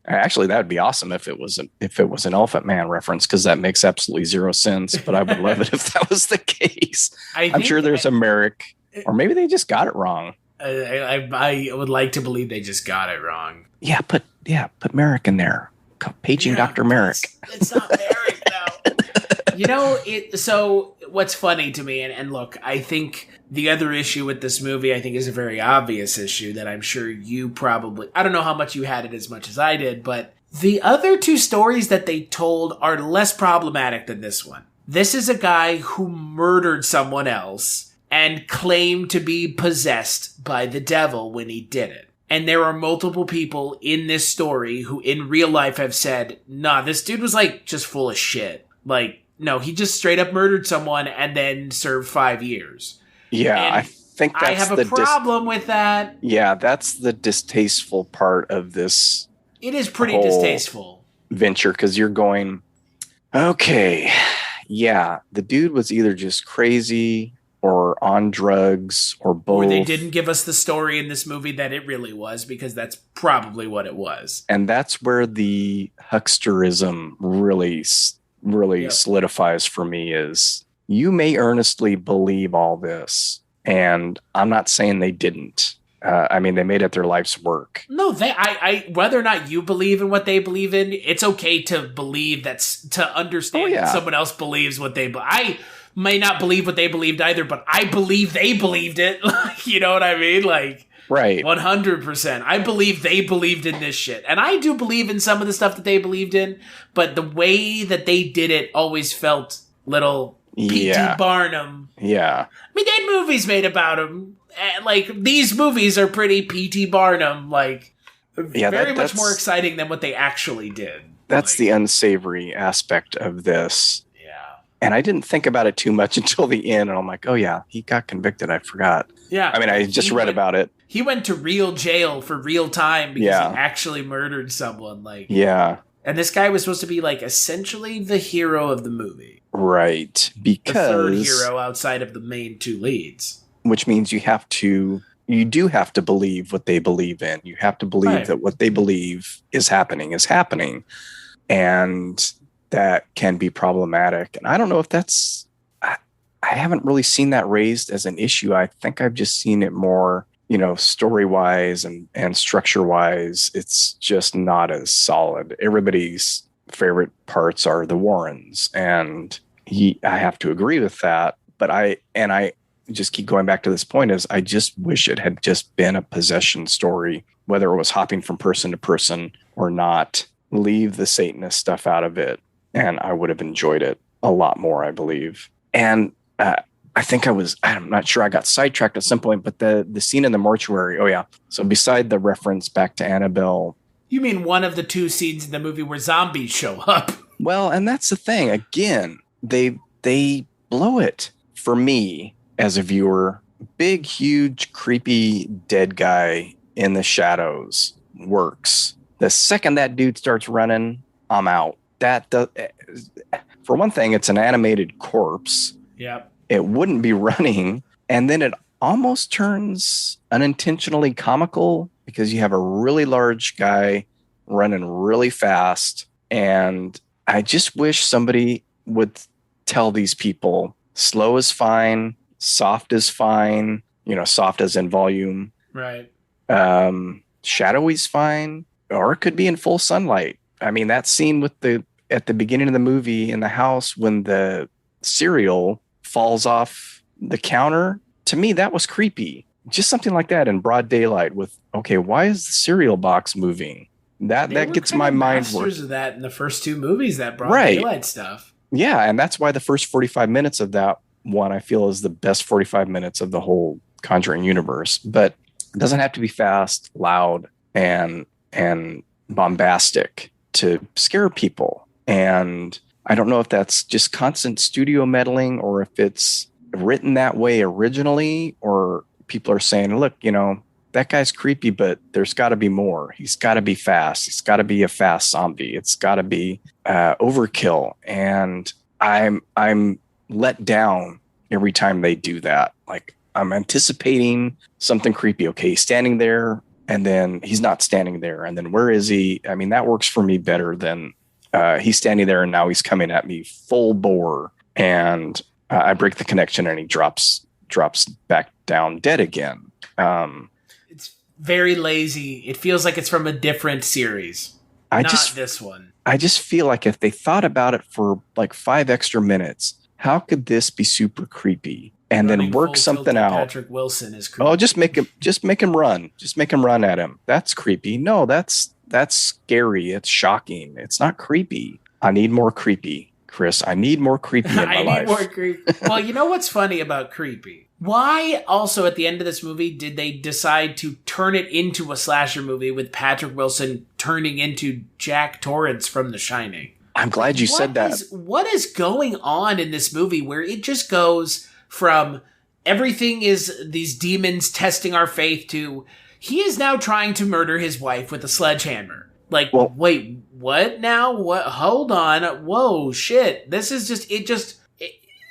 [SPEAKER 3] Actually, that would be awesome if it was an Elephant Man reference, because that makes absolutely zero sense. But I would love it if that was the case. I'm sure there's a Merrick, or maybe they just got it wrong.
[SPEAKER 16] I would like to believe they just got it wrong.
[SPEAKER 3] Yeah, put Merrick in there. Paging Dr. Merrick.
[SPEAKER 16] It's not Merrick though. So what's funny to me, and look, I think the other issue with this movie, I think, is a very obvious issue that I'm sure you probably, I don't know how much you had it as much as I did, but the other two stories that they told are less problematic than this one. This is a guy who murdered someone else and claimed to be possessed by the devil when he did it. And there are multiple people in this story who in real life have said, nah, this dude was like just full of shit. Like, no, he just straight up murdered someone and then served 5 years.
[SPEAKER 3] Yeah, and I think that's
[SPEAKER 16] I have a problem with that.
[SPEAKER 3] Yeah, that's the distasteful part of this.
[SPEAKER 16] It is pretty distasteful
[SPEAKER 3] venture, because you're going, okay, yeah, the dude was either just crazy or on drugs or both.
[SPEAKER 16] Or they didn't give us the story in this movie that it really was, because that's probably what it was.
[SPEAKER 3] And that's where the hucksterism really solidifies for me, is you may earnestly believe all this, and I'm not saying they didn't. I mean, they made it their life's work.
[SPEAKER 16] No, I whether or not you believe in what they believe in, it's okay to believe to understand that someone else believes what they believe. I may not believe what they believed either, but I believe they believed it. You know what I mean? Like,
[SPEAKER 3] right.
[SPEAKER 16] 100%. I believe they believed in this shit. And I do believe in some of the stuff that they believed in, but the way that they did it always felt little P.T. Barnum.
[SPEAKER 3] Yeah.
[SPEAKER 16] I mean, they had movies made about him. Like, these movies are pretty P.T. Barnum, like, very much more exciting than what they actually did.
[SPEAKER 3] That's the unsavory aspect of this. Yeah. And I didn't think about it too much until the end, and I'm like, oh yeah, he got convicted. I forgot.
[SPEAKER 16] Yeah.
[SPEAKER 3] I mean, I just read about it.
[SPEAKER 16] He went to real jail for real time because he actually murdered someone. Like,
[SPEAKER 3] yeah.
[SPEAKER 16] And this guy was supposed to be, like, essentially the hero of the movie.
[SPEAKER 3] Right. Because
[SPEAKER 16] the third hero outside of the main two leads.
[SPEAKER 3] Which means you do have to believe what they believe in. You have to believe that what they believe is happening. And that can be problematic. And I don't know if that's, I haven't really seen that raised as an issue. I think I've just seen it more, story-wise and structure-wise. It's just not as solid. Everybody's favorite parts are the Warrens. And I have to agree with that. But I just keep going back to this point, is I just wish it had just been a possession story, whether it was hopping from person to person or not. Leave the Satanist stuff out of it, and I would have enjoyed it a lot more, I believe. And I think I'm not sure, I got sidetracked at some point, but the scene in the mortuary, oh yeah. So beside the reference back to Annabelle.
[SPEAKER 16] You mean one of the two scenes in the movie where zombies show up?
[SPEAKER 3] Well, and that's the thing. Again, they blow it for me. As a viewer, big, huge, creepy, dead guy in the shadows works. The second that dude starts running, I'm out. For one thing, it's an animated corpse.
[SPEAKER 16] Yep.
[SPEAKER 3] It wouldn't be running. And then it almost turns unintentionally comical because you have a really large guy running really fast. And I just wish somebody would tell these people, slow is fine. Soft is fine, soft as in volume.
[SPEAKER 16] Right.
[SPEAKER 3] Shadowy's fine, or it could be in full sunlight. I mean, that scene at the beginning of the movie in the house when the cereal falls off the counter, to me, that was creepy. Just something like that in broad daylight with, okay, why is the cereal box moving? That gets my mind working.
[SPEAKER 16] Masters of that in the first two movies, that broad daylight stuff.
[SPEAKER 3] Yeah, and that's why the first 45 minutes of that one I feel is the best 45 minutes of the whole Conjuring universe. But it doesn't have to be fast, loud, and bombastic to scare people. And I don't know if that's just constant studio meddling or if it's written that way originally, or people are saying, look, that guy's creepy, but there's got to be more. He's got to be fast. He's got to be a fast zombie. It's got to be overkill. And I'm let down every time they do that. Like, I'm anticipating something creepy. Okay, standing there and then he's not standing there. And then where is he? I mean, that works for me better than he's standing there and now he's coming at me full bore, and I break the connection and he drops back down dead again.
[SPEAKER 16] It's very lazy. It feels like it's from a different series. This one.
[SPEAKER 3] I just feel like if they thought about it for like 5 extra minutes, how could this be super creepy? And then work something out.
[SPEAKER 16] Patrick Wilson is creepy.
[SPEAKER 3] Oh, just make him run. Just make him run at him. That's creepy. No, that's scary. It's shocking. It's not creepy. I need more creepy, Chris. I need more creepy in my life.
[SPEAKER 16] I need more creepy. Well, you know what's funny about creepy? Why also at the end of this movie did they decide to turn it into a slasher movie with Patrick Wilson turning into Jack Torrance from The Shining?
[SPEAKER 3] I'm glad you said that.
[SPEAKER 16] What is going on in this movie where it just goes from everything is these demons testing our faith to he is now trying to murder his wife with a sledgehammer. Like, wait, what now? What? Hold on. Whoa, shit. This is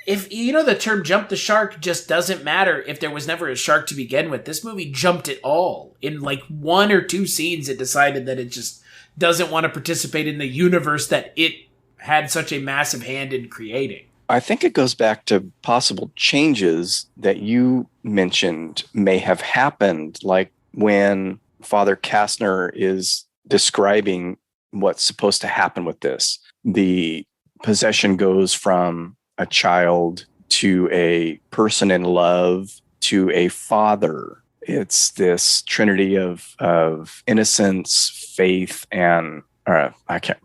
[SPEAKER 16] if you know the term jump the shark just doesn't matter if there was never a shark to begin with. This movie jumped it all. In like 1 or 2 scenes, it decided that it just doesn't want to participate in the universe that it had such a massive hand in creating.
[SPEAKER 3] I think it goes back to possible changes that you mentioned may have happened, like when Father Kastner is describing what's supposed to happen with this. The possession goes from a child to a person in love to a father. It's this trinity of innocence, faith, and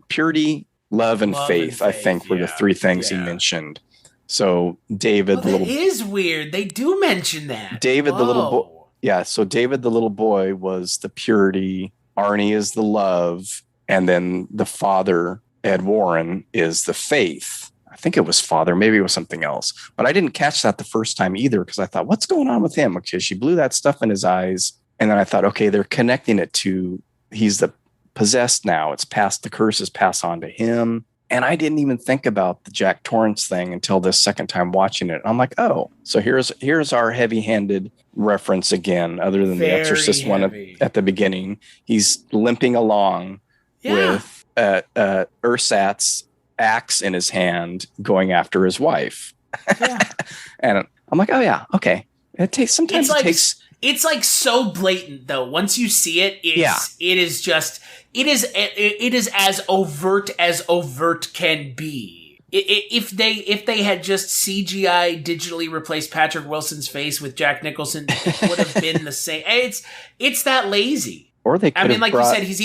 [SPEAKER 3] purity, love and faith, I think, were the 3 things he mentioned. So David,
[SPEAKER 16] that is weird. They do mention that.
[SPEAKER 3] David, the little boy. Yeah. So David, the little boy, was the purity. Arnie is the love. And then the father, Ed Warren, is the faith. I think it was father. Maybe it was something else. But I didn't catch that the first time either, because I thought, what's going on with him? Because she blew that stuff in his eyes. And then I thought, okay, they're connecting it to he's the possessed now. It's passed, the curse is passed on to him. And I didn't even think about the Jack Torrance thing until this second time watching it. I'm like, oh, so here's our heavy-handed reference again, other than the Exorcist one at the beginning. He's limping along with Ursat's axe in his hand going after his wife. Yeah. And I'm like, oh, yeah, okay. It's
[SPEAKER 16] like so blatant, though. Once you see it, it is as overt can be. If they had just CGI digitally replaced Patrick Wilson's face with Jack Nicholson, it would have been the same. It's that lazy.
[SPEAKER 3] Or they could
[SPEAKER 16] like you said, he's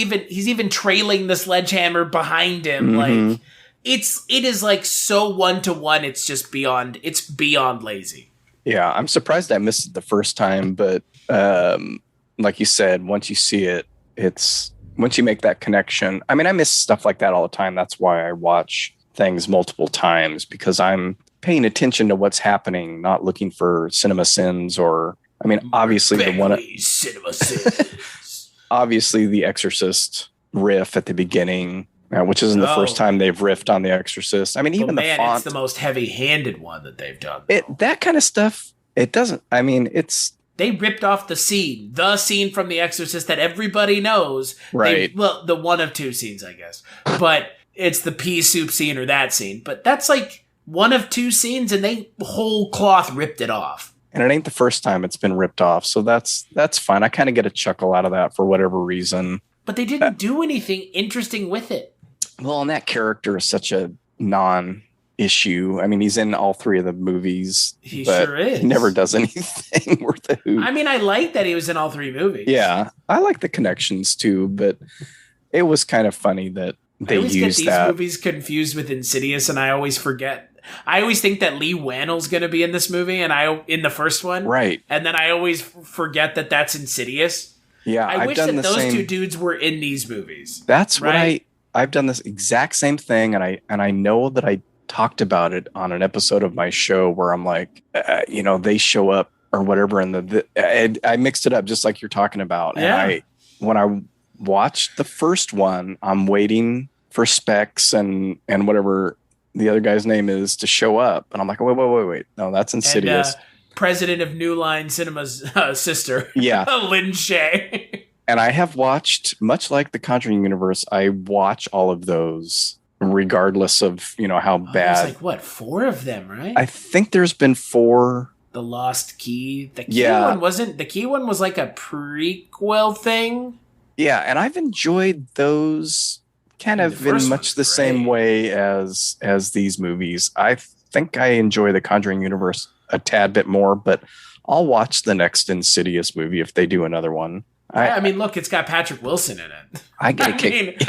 [SPEAKER 16] even trailing the sledgehammer behind him. Mm-hmm. Like it is like so 1-to-1. It's just beyond lazy.
[SPEAKER 3] Yeah, I'm surprised I missed it the first time, but like you said, once you see it, once you make that connection. I mean, I miss stuff like that all the time. That's why I watch things multiple times, because I'm paying attention to what's happening, not looking for cinema sins obviously
[SPEAKER 16] Begley, cinema sins.
[SPEAKER 3] Obviously the Exorcist riff at the beginning, which isn't the first time they've riffed on the Exorcist. I mean, even the font.
[SPEAKER 16] It's the most heavy-handed one that they've done.
[SPEAKER 3] That kind of stuff, it doesn't, I mean, it's...
[SPEAKER 16] They ripped off the scene from The Exorcist that everybody knows.
[SPEAKER 3] Right.
[SPEAKER 16] The one of 2 scenes, I guess. But it's the pea soup scene or that scene. But that's like one of 2 scenes, and they whole cloth ripped it off.
[SPEAKER 3] And it ain't the first time it's been ripped off, so that's fine. I kind of get a chuckle out of that for whatever reason.
[SPEAKER 16] But they didn't do anything interesting with it.
[SPEAKER 3] Well, and that character is such a non-issue. I mean, he's in all 3 of the movies.
[SPEAKER 16] He sure is.
[SPEAKER 3] He never does anything worth a hoot.
[SPEAKER 16] I mean, I like that he was in all 3 movies.
[SPEAKER 3] Yeah, I like the connections too, but it was kind of funny that they used that. I always get
[SPEAKER 16] these movies confused with Insidious, and I always forget. I always think that Lee Wannell's going to be in this movie, and in the first one,
[SPEAKER 3] right?
[SPEAKER 16] And then I always forget that that's Insidious.
[SPEAKER 3] Yeah,
[SPEAKER 16] I wish that those 2 dudes were in these movies.
[SPEAKER 3] That's right. I've done this exact same thing, and I know that I talked about it on an episode of my show where I'm like, they show up or whatever, and I mixed it up just like you're talking about.
[SPEAKER 16] Yeah.
[SPEAKER 3] And when I watched the first one, I'm waiting for Specs and whatever the other guy's name is to show up, and I'm like, wait, no, that's Insidious.
[SPEAKER 16] And, president of New Line Cinema's sister,
[SPEAKER 3] yeah,
[SPEAKER 16] Lynn Shay.
[SPEAKER 3] And I have watched, much like the Conjuring Universe, I watch all of those regardless of, how bad.
[SPEAKER 16] There's like, 4 of them, right?
[SPEAKER 3] I think there's been 4.
[SPEAKER 16] The Lost Key. The key one wasn't. The key one was like a prequel thing.
[SPEAKER 3] Yeah, and I've enjoyed those kind of in much the same way as these movies. I think I enjoy the Conjuring Universe a tad bit more, but I'll watch the next Insidious movie if they do another one.
[SPEAKER 16] I mean, look, it's got Patrick Wilson in it.
[SPEAKER 3] I get a kick.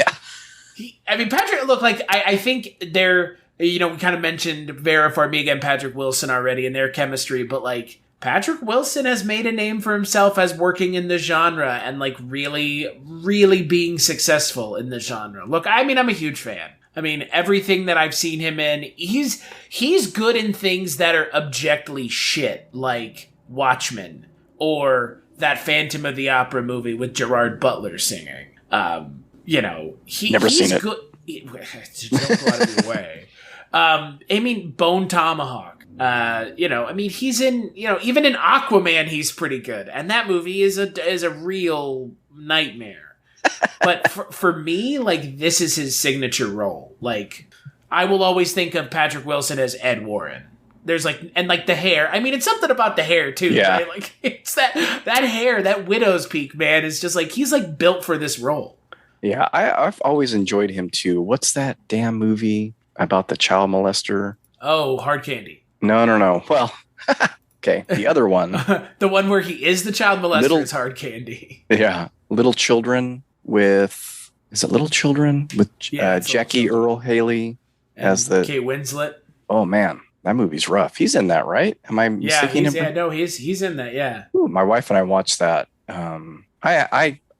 [SPEAKER 16] Patrick, look, like, I think they're, we kind of mentioned Vera Farmiga and Patrick Wilson already and their chemistry, but like, Patrick Wilson has made a name for himself as working in the genre and like really, really being successful in the genre. Look, I mean, I'm a huge fan. I mean, everything that I've seen him in, he's good in things that are objectively shit, like Watchmen or that Phantom of the Opera movie with Gerard Butler singing.
[SPEAKER 3] Never seen it.
[SPEAKER 16] Good. Don't go out of your way. I mean, Bone Tomahawk. I mean, he's in, even in Aquaman, he's pretty good, and that movie is a real nightmare. But for me, like, this is his signature role. Like, I will always think of Patrick Wilson as Ed Warren. There's the hair. I mean, it's something about the hair too.
[SPEAKER 3] Yeah.
[SPEAKER 16] Right? Like, it's that hair, that widow's peak, man. Is just like, he's like built for this role.
[SPEAKER 3] Yeah, I've always enjoyed him too. What's that damn movie about the child molester?
[SPEAKER 16] Oh, Hard Candy.
[SPEAKER 3] No. Well, okay, the other one.
[SPEAKER 16] The one where he is the child molester is Hard Candy.
[SPEAKER 3] Yeah, Little Children with Jackie Earle Haley as the
[SPEAKER 16] Kate Winslet.
[SPEAKER 3] Oh man, that movie's rough. He's in that, right? Am I mistaking him?
[SPEAKER 16] Yeah, no, he's in that. Yeah.
[SPEAKER 3] Ooh, my wife and I watched that.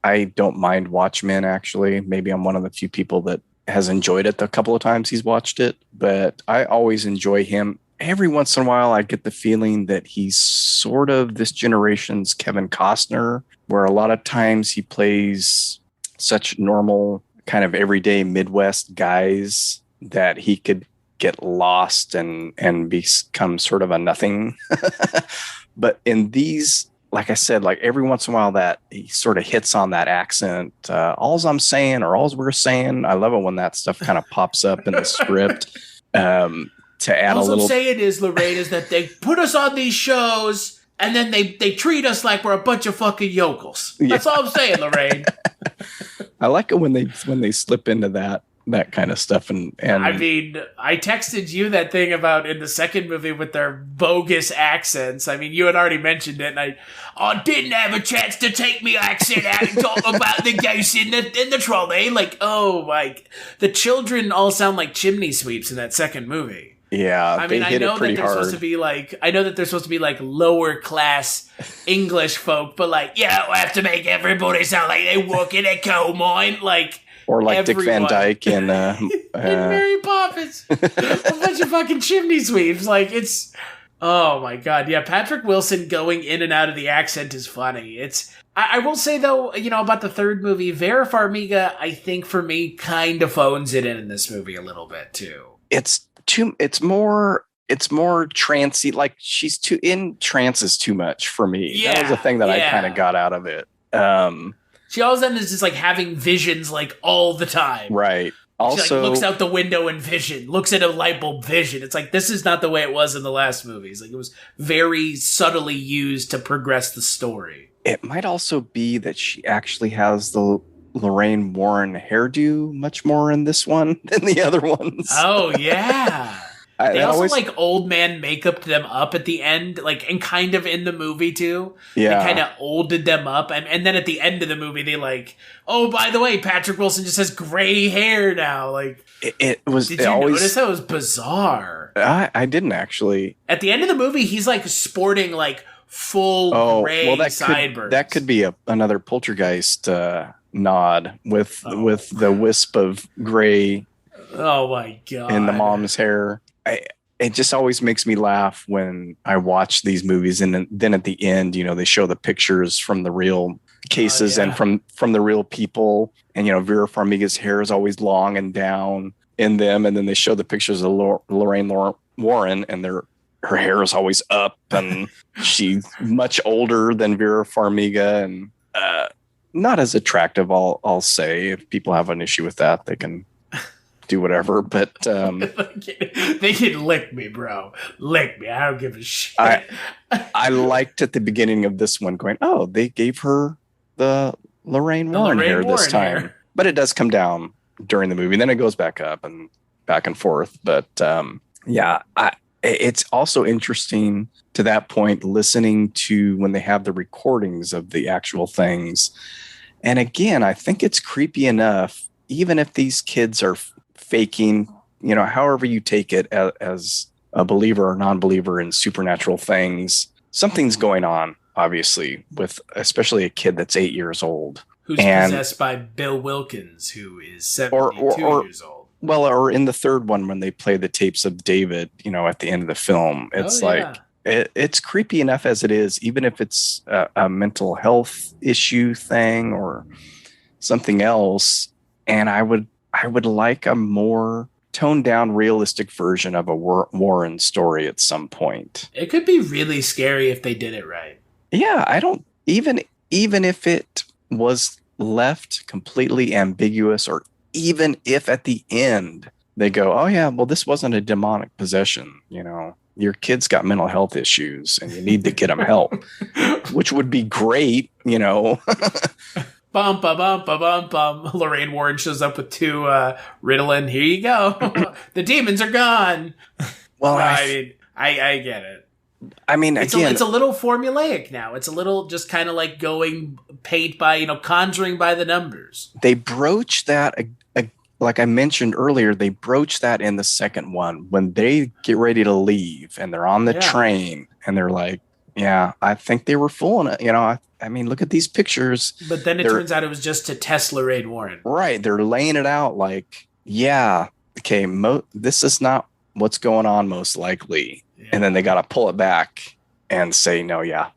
[SPEAKER 3] I don't mind Watchmen, actually. Maybe I'm one of the few people that has enjoyed it the couple of times he's watched it, but I always enjoy him. Every once in a while, I get the feeling that he's sort of this generation's Kevin Costner, where a lot of times he plays such normal, kind of everyday Midwest guys that he could get lost and become sort of a nothing. But in these, like I said, like every once in a while that he sort of hits on that accent. All's I'm saying or all's we're saying. I love it when that stuff kind of pops up in the script. To add
[SPEAKER 16] all
[SPEAKER 3] a little.
[SPEAKER 16] I'm saying is, Lorraine, is that they put us on these shows and then they treat us like we're a bunch of fucking yokels. That's all I'm saying, Lorraine.
[SPEAKER 3] I like it when they slip into that kind of stuff. And
[SPEAKER 16] I mean, I texted you that thing about in the second movie with their bogus accents. I mean, you had already mentioned it, and I didn't have a chance to take my accent out and talk about the ghost in the trolley. Like, the children all sound like chimney sweeps in that second movie.
[SPEAKER 3] Yeah,
[SPEAKER 16] I mean, I know that they're supposed to be like lower class English folk, but like, you don't have to make everybody sound like they work in a coal mine, like.
[SPEAKER 3] Or like everyone. Dick Van Dyke in
[SPEAKER 16] Mary Poppins. A bunch of fucking chimney sweeps. Like, it's... Oh, my God. Yeah, Patrick Wilson going in and out of the accent is funny. It's... I will say, though, about the third movie, Vera Farmiga, I think, for me, kind of phones it in this movie a little bit, too.
[SPEAKER 3] It's more trancey. Like, she's too... In trances too much for me. Yeah, that was the thing that I kind of got out of it.
[SPEAKER 16] She all of a sudden is just like having visions like all the time.
[SPEAKER 3] Right. Also,
[SPEAKER 16] she like looks out the window and vision, looks at a light bulb vision. It's like, this is not the way it was in the last movies. Like, it was very subtly used to progress the story.
[SPEAKER 3] It might also be that she actually has the Lorraine Warren hairdo much more in this one than the other ones.
[SPEAKER 16] Oh, yeah. They also like old man makeup them up at the end, like, and kind of in the movie too.
[SPEAKER 3] Yeah,
[SPEAKER 16] they kind of olded them up, and then at the end of the movie, they like, oh, by the way, Patrick Wilson just has gray hair now. Like,
[SPEAKER 3] it was.
[SPEAKER 16] Did you notice that? It was bizarre.
[SPEAKER 3] I didn't actually.
[SPEAKER 16] At the end of the movie, he's like sporting like full gray sideburns.
[SPEAKER 3] That could be another Poltergeist nod with the wisp of gray.
[SPEAKER 16] Oh my God!
[SPEAKER 3] In the mom's hair. It just always makes me laugh when I watch these movies, and then at the end, they show the pictures from the real cases and from the real people, and Vera Farmiga's hair is always long and down in them, and then they show the pictures of Lorraine Warren, and her hair is always up, and she's much older than Vera Farmiga, and not as attractive. I'll say, if people have an issue with that, they can do whatever. But
[SPEAKER 16] they can lick me, bro. Lick me. I don't give a shit.
[SPEAKER 3] I liked at the beginning of this one going, oh, they gave her the Lorraine Warren hair this time. But it does come down during the movie. Then it goes back up and back and forth. But it's also interesting to that point, listening to when they have the recordings of the actual things. And again, I think it's creepy enough, even if these kids are faking, however you take it as a believer or non-believer in supernatural things, something's going on, obviously, with especially a kid that's 8 years old.
[SPEAKER 16] Who's possessed by Bill Wilkins, who is 72 years old.
[SPEAKER 3] Well, or in the third one, when they play the tapes of David, at the end of the film, it's it's creepy enough as it is, even if it's a mental health issue thing or something else. And I would like a more toned down, realistic version of a Warren story at some point.
[SPEAKER 16] It could be really scary if they did it right.
[SPEAKER 3] Yeah, I don't even if it was left completely ambiguous, or even if at the end they go, oh yeah, well, this wasn't a demonic possession, your kid's got mental health issues and you need to get them help, which would be great,
[SPEAKER 16] Bum, bum, bum, bum, bum, bum. Lorraine Warren shows up with 2 Ritalin. Here you go. The demons are gone.
[SPEAKER 3] Well,
[SPEAKER 16] I get it.
[SPEAKER 3] I mean,
[SPEAKER 16] it's a little formulaic now. It's a little just kind of like going paint by, conjuring by the numbers.
[SPEAKER 3] They broach that, like I mentioned earlier, they broach that in the second one when they get ready to leave and they're on the train and they're like, yeah, I think they were fooling it. I mean, look at these pictures.
[SPEAKER 16] But then it turns out it was just to test Lorraine Warren.
[SPEAKER 3] Right. They're laying it out like, yeah, okay, this is not what's going on most likely. Yeah. And then they got to pull it back and say, no, yeah,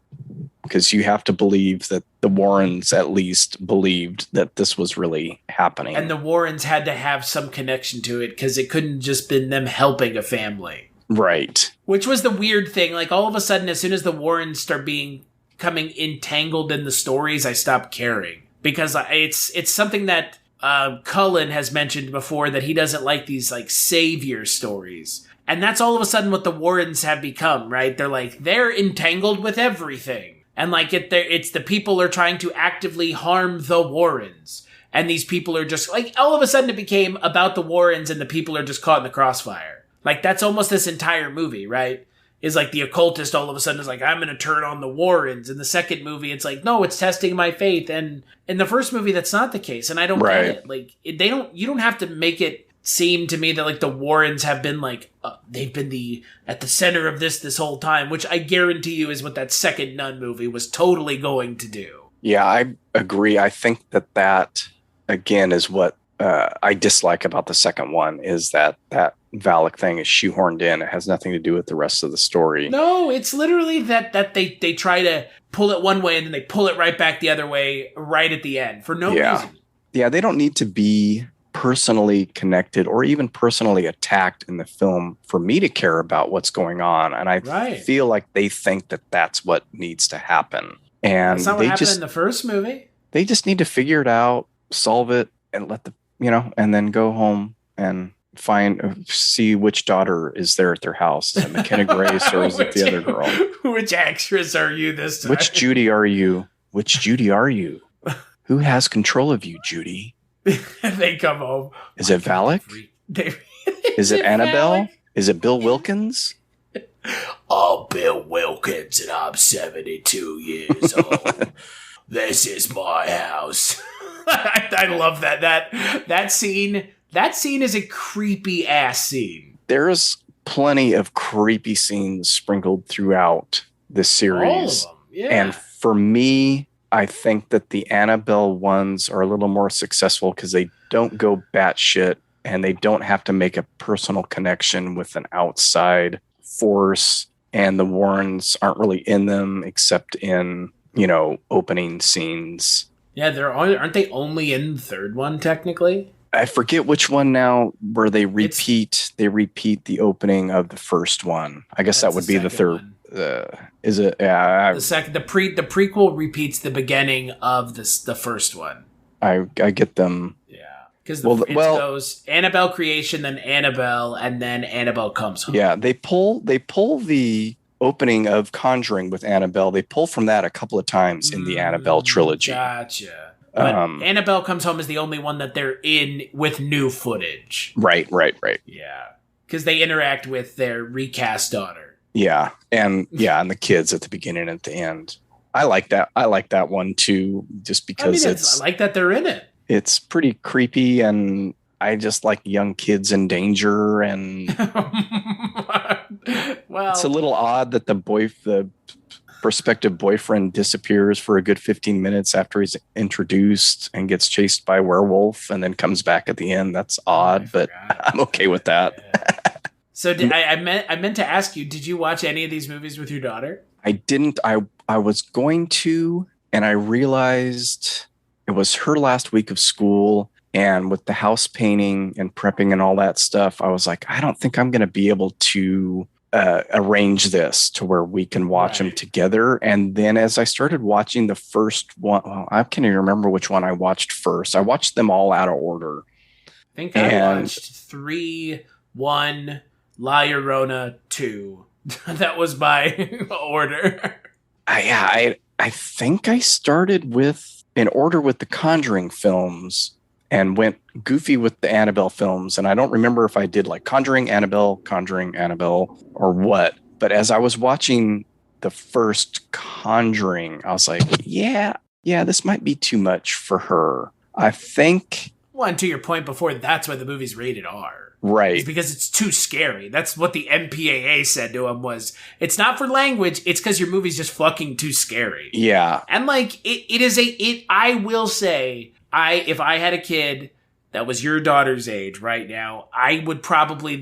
[SPEAKER 3] because you have to believe that the Warrens at least believed that this was really happening.
[SPEAKER 16] And the Warrens had to have some connection to it because it couldn't just been them helping a family.
[SPEAKER 3] Right.
[SPEAKER 16] Which was the weird thing. Like all of a sudden, as soon as the Warrens start becoming entangled in the stories, I stopped caring. Because it's something that Cullen has mentioned before, that he doesn't like these like savior stories. And that's all of a sudden what the Warrens have become, right? They're entangled with everything. And like it's the people are trying to actively harm the Warrens. And these people are just like, all of a sudden it became about the Warrens and the people are just caught in the crossfire. Like that's almost this entire movie, right? Is like the occultist all of a sudden is like, I'm going to turn on the Warrens. In the second movie, it's like, no, it's testing my faith. And in the first movie, that's not the case. And I don't get it. Like you don't have to make it seem to me that like the Warrens have been like, they've been at the center of this whole time, which I guarantee you is what that second Nun movie was totally going to do.
[SPEAKER 3] Yeah, I agree. I think that again is what I dislike about the second one, is that Valak thing is shoehorned in. It has nothing to do with the rest of the story.
[SPEAKER 16] No, it's literally that they try to pull it one way and then they pull it right back the other way right at the end for no reason.
[SPEAKER 3] Yeah, they don't need to be personally connected or even personally attacked in the film for me to care about what's going on. And I feel like they think that that's what needs to happen. And
[SPEAKER 16] that's not what happened in the first movie.
[SPEAKER 3] They just need to figure it out, solve it, and let and then go home and see which daughter is there at their house. Is it McKenna Grace or is it the other girl?
[SPEAKER 16] Which actress are you this time?
[SPEAKER 3] Which Judy are you? Who has control of you, Judy?
[SPEAKER 16] They come home.
[SPEAKER 3] Is it Valak? Is it Annabelle? Valak? Is it Bill Wilkins?
[SPEAKER 16] Oh, Bill Wilkins, and I'm 72 years old. This is my house. I love that scene. That scene is a creepy ass scene.
[SPEAKER 3] There's plenty of creepy scenes sprinkled throughout the series.
[SPEAKER 16] All of them, yeah.
[SPEAKER 3] And for me, I think that the Annabelle ones are a little more successful because they don't go batshit and they don't have to make a personal connection with an outside force. And the Warrens aren't really in them except in, opening scenes.
[SPEAKER 16] Yeah, aren't they only in the third one, technically?
[SPEAKER 3] I forget which one now where they repeat the opening of the first one. I guess that would be the third. Is it? Yeah.
[SPEAKER 16] The prequel repeats the beginning of the first one.
[SPEAKER 3] I get them.
[SPEAKER 16] Yeah. Because it goes Annabelle creation, then Annabelle, and then Annabelle comes home.
[SPEAKER 3] Yeah, they pull the opening of Conjuring with Annabelle. They pull from that a couple of times in the Annabelle trilogy.
[SPEAKER 16] Gotcha. But Annabelle Comes Home is the only one that they're in with new footage.
[SPEAKER 3] Right.
[SPEAKER 16] Yeah. Because they interact with their recast daughter.
[SPEAKER 3] Yeah. And the kids at the beginning and at the end. I like that. I like that one too, just because
[SPEAKER 16] I like that they're in it.
[SPEAKER 3] It's pretty creepy, and I just like young kids in danger, and
[SPEAKER 16] well,
[SPEAKER 3] it's a little odd that the prospective boyfriend disappears for a good 15 minutes after he's introduced and gets chased by a werewolf and then comes back at the end. That's odd, but I'm okay with that.
[SPEAKER 16] So I meant to ask you, did you watch any of these movies with your daughter?
[SPEAKER 3] I didn't. I was going to, and I realized it was her last week of school, and with the house painting and prepping and all that stuff, I was like, I don't think I'm going to be able to arrange this to where we can watch them together. And then as I started watching the first one, I can't even remember which one I watched first. I watched them all out of order.
[SPEAKER 16] I think I watched 3, 1, La Llorona, 2. That was my order.
[SPEAKER 3] I think I started in order with the Conjuring films and went goofy with the Annabelle films. And I don't remember if I did like Conjuring, Annabelle, or what. But as I was watching the first Conjuring, I was like, yeah, this might be too much for her. I think.
[SPEAKER 16] Well, and to your point before, that's why the movie's rated R.
[SPEAKER 3] Right.
[SPEAKER 16] It's because it's too scary. That's what the MPAA said to him was, it's not for language, it's because your movie's just fucking too scary.
[SPEAKER 3] Yeah.
[SPEAKER 16] And like, I will say, if I had a kid that was your daughter's age right now, I would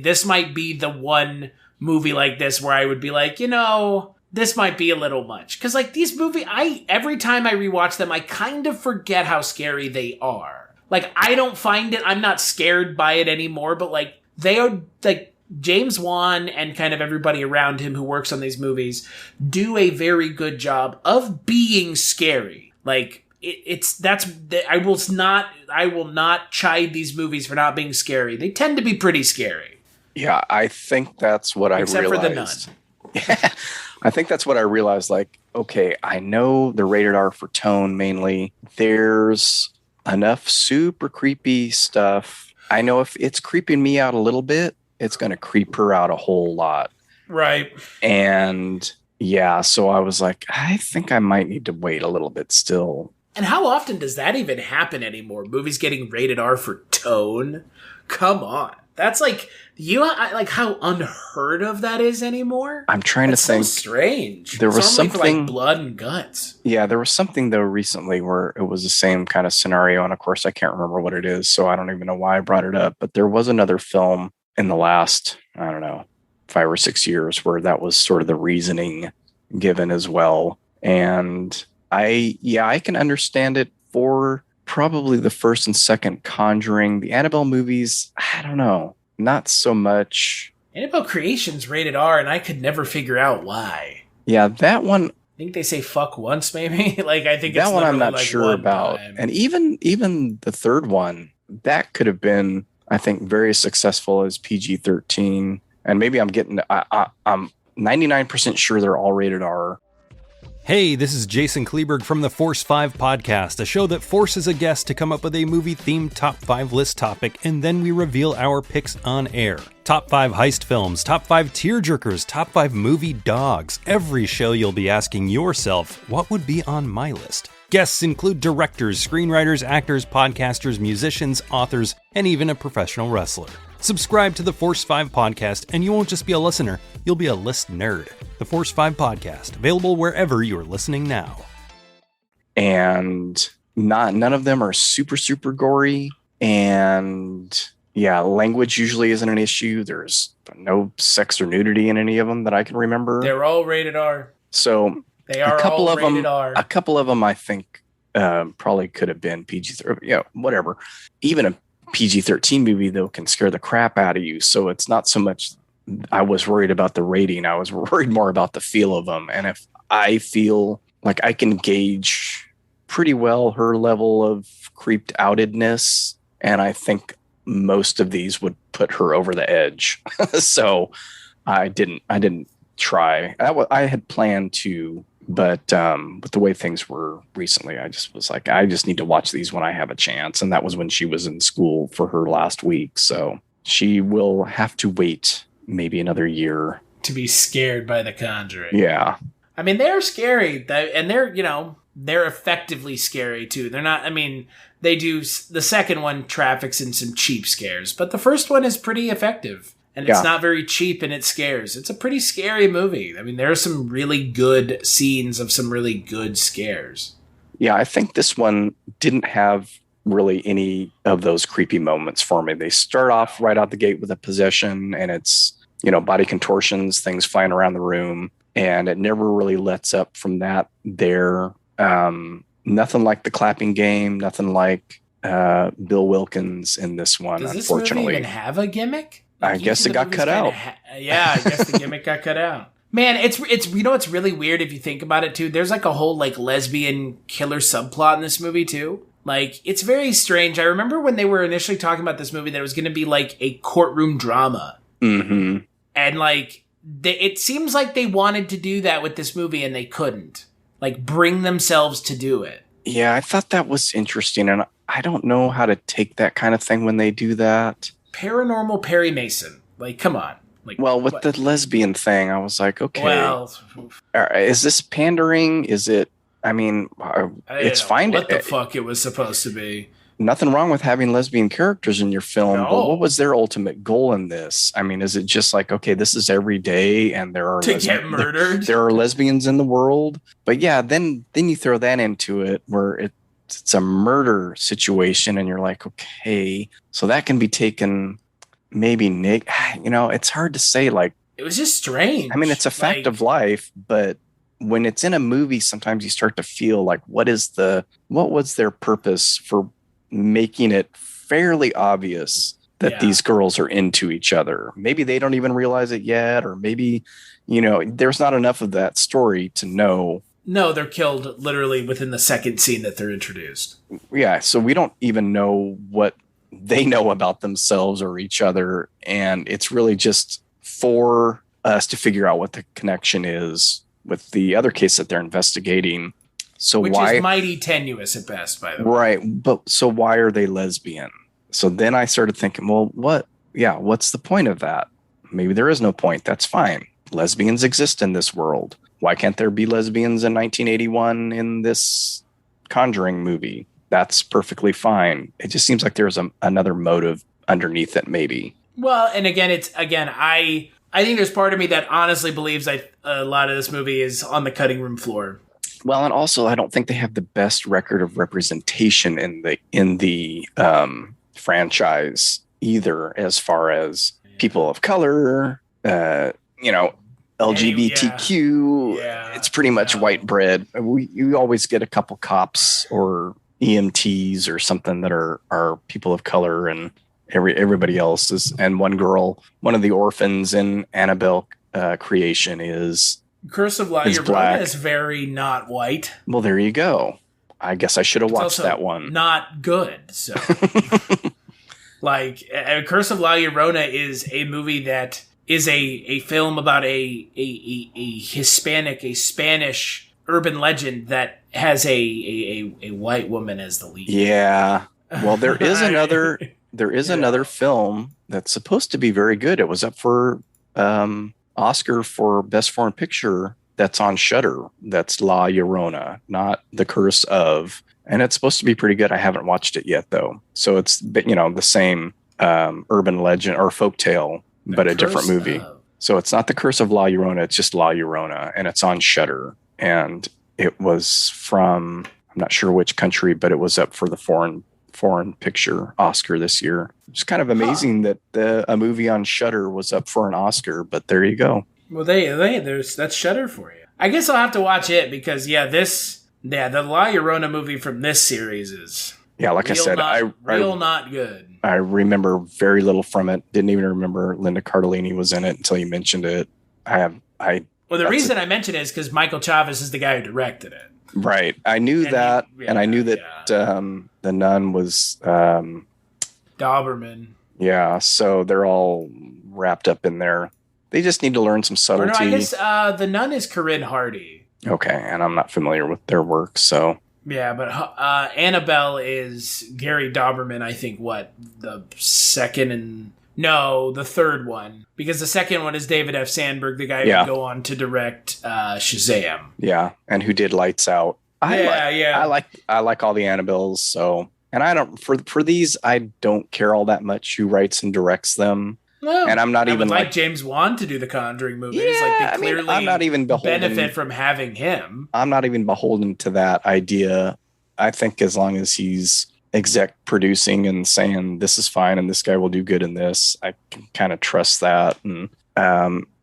[SPEAKER 16] this might be the one movie like this where I would be like, this might be a little much. Because like these movies, every time I rewatch them, I kind of forget how scary they are. Like, I don't find it, I'm not scared by it anymore, but like, they are, like, James Wan and kind of everybody around him who works on these movies do a very good job of being scary. Like, I will not chide these movies for not being scary. They tend to be pretty scary.
[SPEAKER 3] Yeah, I think that's what I realized.
[SPEAKER 16] Except for the nun.
[SPEAKER 3] I think that's what I realized. Like, okay, I know they're rated R for tone mainly. There's enough super creepy stuff. I know if it's creeping me out a little bit, it's going to creep her out a whole lot.
[SPEAKER 16] Right.
[SPEAKER 3] And yeah, so I was like, I think I might need to wait a little bit still.
[SPEAKER 16] And how often does that even happen anymore? Movies getting rated R for tone? Come on. That's like, like how unheard of that is anymore.
[SPEAKER 3] I'm trying to think.
[SPEAKER 16] So strange.
[SPEAKER 3] There was something
[SPEAKER 16] for like blood and guts.
[SPEAKER 3] Yeah, there was something though recently where it was the same kind of scenario, and of course I can't remember what it is, so I don't even know why I brought it up. But there was another film in the last, 5 or 6 years where that was sort of the reasoning given as well. And I can understand it for probably the first and second Conjuring. The Annabelle movies, I don't know, not so much.
[SPEAKER 16] Annabelle Creation's rated R, and I could never figure out why.
[SPEAKER 3] Yeah, that one.
[SPEAKER 16] I think they say fuck once, maybe. Like, I think
[SPEAKER 3] that
[SPEAKER 16] it's
[SPEAKER 3] one I'm not
[SPEAKER 16] like
[SPEAKER 3] sure about. Time. And even the third one, that could have been, I think, very successful as PG-13. And maybe I'm 99% sure they're all rated R.
[SPEAKER 17] Hey, this is Jason Kleberg from the Force 5 podcast, a show that forces a guest to come up with a movie-themed top 5 list topic, and then we reveal our picks on air. Top 5 heist films, top 5 tearjerkers, top 5 movie dogs. Every show you'll be asking yourself, what would be on my list? Guests include directors, screenwriters, actors, podcasters, musicians, authors, and even a professional wrestler. Subscribe to the Force 5 podcast, and you won't just be a listener, you'll be a list nerd. The Force 5 podcast, available wherever you're listening now.
[SPEAKER 3] And none of them are super, super gory. And yeah, language usually isn't an issue. There's no sex or nudity in any of them that I can remember.
[SPEAKER 16] They're all rated R.
[SPEAKER 3] So
[SPEAKER 16] they are all rated R.
[SPEAKER 3] A couple of them, I think, probably could have been PG-13. Whatever. Even PG-13 movie, though, can scare the crap out of you. So it's not so much I was worried about the rating. I was worried more about the feel of them. And if I feel like I can gauge pretty well her level of creeped outedness, and I think most of these would put her over the edge. So I didn't try. I had planned to, but with the way things were recently, I just was like, I just need to watch these when I have a chance. And that was when she was in school for her last week. So she will have to wait maybe another year
[SPEAKER 16] to be scared by The Conjuring.
[SPEAKER 3] Yeah.
[SPEAKER 16] I mean, they're scary, and they're effectively scary too. They're not, I mean, they do, the second one traffics in some cheap scares, but the first one is pretty effective. And it's not very cheap, and it scares. It's a pretty scary movie. I mean, there are some really good scenes of some really good scares.
[SPEAKER 3] Yeah, I think this one didn't have really any of those creepy moments for me. They start off right out the gate with a possession, and it's, body contortions, things flying around the room, and it never really lets up from that there. Nothing like the clapping game, nothing like Bill Wilkins in this one,
[SPEAKER 16] Does this
[SPEAKER 3] unfortunately.
[SPEAKER 16] movie even have a gimmick?
[SPEAKER 3] I guess it got cut out.
[SPEAKER 16] I guess the gimmick got cut out. Man, it's it's really weird if you think about it too. There's like a whole like lesbian killer subplot in this movie too. Like, it's very strange. I remember when they were initially talking about this movie that it was going to be like a courtroom drama.
[SPEAKER 3] Mm-hmm.
[SPEAKER 16] And like it seems like they wanted to do that with this movie and they couldn't. Like, bring themselves to do it.
[SPEAKER 3] Yeah, I thought that was interesting, and I don't know how to take that kind of thing when they do that.
[SPEAKER 16] Paranormal Perry Mason. Like, come on. Like,
[SPEAKER 3] well, with the lesbian thing, I was like, okay.
[SPEAKER 16] Well,
[SPEAKER 3] is this pandering? Is it, I mean, it's fine.
[SPEAKER 16] What the fuck it was supposed to be.
[SPEAKER 3] Nothing wrong with having lesbian characters in your film,
[SPEAKER 16] No.
[SPEAKER 3] but what was their ultimate goal in this? I mean, is it just like, okay, this is every day and there are
[SPEAKER 16] get murdered?
[SPEAKER 3] There are lesbians in the world. But yeah, then you throw that into it where it's a murder situation and you're like, okay, so that can be taken maybe it's hard to say. Like,
[SPEAKER 16] it was just strange.
[SPEAKER 3] I mean, it's a fact of life, but when it's in a movie, sometimes you start to feel like, what was their purpose for making it fairly obvious that these girls are into each other? Maybe they don't even realize it yet, or maybe, there's not enough of that story to know.
[SPEAKER 16] No, they're killed literally within the second scene that they're introduced.
[SPEAKER 3] Yeah, so we don't even know what they know about themselves or each other, and it's really just for us to figure out what the connection is with the other case that they're investigating. So
[SPEAKER 16] Which is mighty tenuous at best, by the way.
[SPEAKER 3] Right, but so why are they lesbian? So then I started thinking, well, what's the point of that? Maybe there is no point. That's fine. Lesbians exist in this world. Why can't there be lesbians in 1981 in this Conjuring movie? That's perfectly fine. It just seems like there's another motive underneath it, maybe.
[SPEAKER 16] Well, and I think there's part of me that honestly believes that a lot of this movie is on the cutting room floor.
[SPEAKER 3] Well, and also I don't think they have the best record of representation in the franchise either, as far as people of color, LGBTQ. It's pretty much white bread. You always get a couple cops or EMTs or something that are people of color, and everybody else is. And one girl, one of the orphans in Annabelle creation is
[SPEAKER 16] Curse of La Llorona is very not white.
[SPEAKER 3] Well, there you go. I guess I should have watched that one. Not
[SPEAKER 16] good. So, like, Curse of La Llorona is a movie that is a film about a Spanish urban legend that has a white woman as the lead.
[SPEAKER 3] Yeah. Well, there is another film that's supposed to be very good. It was up for Oscar for Best Foreign Picture. That's on Shudder. That's La Llorona, not The Curse of. And it's supposed to be pretty good. I haven't watched it yet, though. So it's, the same urban legend or folktale, but a different movie. So it's not The Curse of La Llorona. It's just La Llorona, and it's on Shudder. And it was from, I'm not sure which country, but it was up for the foreign picture Oscar this year. It's kind of amazing that a movie on Shudder was up for an Oscar, but there you go.
[SPEAKER 16] Well, that's Shudder for you. I guess I'll have to watch it because the La Llorona movie from this series
[SPEAKER 3] Yeah, like I said,
[SPEAKER 16] not good.
[SPEAKER 3] I remember very little from it. Didn't even remember Linda Cardellini was in it until you mentioned it.
[SPEAKER 16] Well, the reason I mentioned it is because Michael Chavez is the guy who directed it.
[SPEAKER 3] Right. I knew that, and I knew that the nun was
[SPEAKER 16] Doberman.
[SPEAKER 3] Yeah, so they're all wrapped up in there. They just need to learn some subtlety.
[SPEAKER 16] Or no, I guess the nun is Corinne Hardy.
[SPEAKER 3] Okay, and I'm not familiar with their work, so...
[SPEAKER 16] Yeah, but Annabelle is Gary Doberman, I think, the third one. Because the second one is David F. Sandberg, the guy who would go on to direct Shazam.
[SPEAKER 3] Yeah, and who did Lights Out. I like all the Annabelles, so... And I don't... For these, I don't care all that much who writes and directs them.
[SPEAKER 16] No,
[SPEAKER 3] and I'm not even
[SPEAKER 16] like James Wan to do the Conjuring movies.
[SPEAKER 3] Yeah,
[SPEAKER 16] they clearly
[SPEAKER 3] I'm not even beholden,
[SPEAKER 16] benefit from having him.
[SPEAKER 3] I'm not even beholden to that idea. I think as long as he's exec producing and saying this is fine and this guy will do good in this, I can kind of trust that. And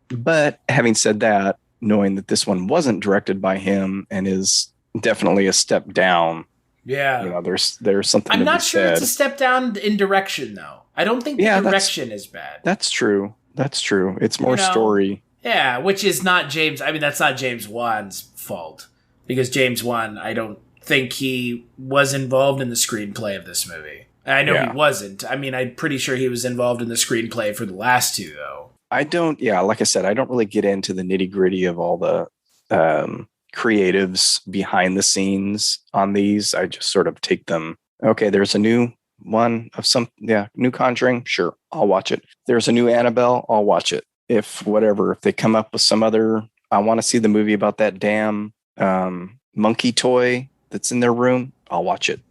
[SPEAKER 3] but having said that, knowing that this one wasn't directed by him and is definitely a step down.
[SPEAKER 16] Yeah,
[SPEAKER 3] there's something.
[SPEAKER 16] I'm
[SPEAKER 3] to
[SPEAKER 16] not
[SPEAKER 3] be
[SPEAKER 16] sure
[SPEAKER 3] said.
[SPEAKER 16] it's a step down in direction, though. I don't think the direction is bad.
[SPEAKER 3] That's true. It's more story.
[SPEAKER 16] Yeah, which is not James. I mean, that's not James Wan's fault because James Wan, I don't think he was involved in the screenplay of this movie. I know he wasn't. I mean, I'm pretty sure he was involved in the screenplay for the last two, though.
[SPEAKER 3] Like I said, I don't really get into the nitty gritty of all the creatives behind the scenes on these. I just sort of take them. Okay, there's a new one of new Conjuring. Sure, I'll watch it. There's a new Annabelle. I'll watch it. If they come up with some other, I want to see the movie about that damn monkey toy that's in their room. I'll watch it.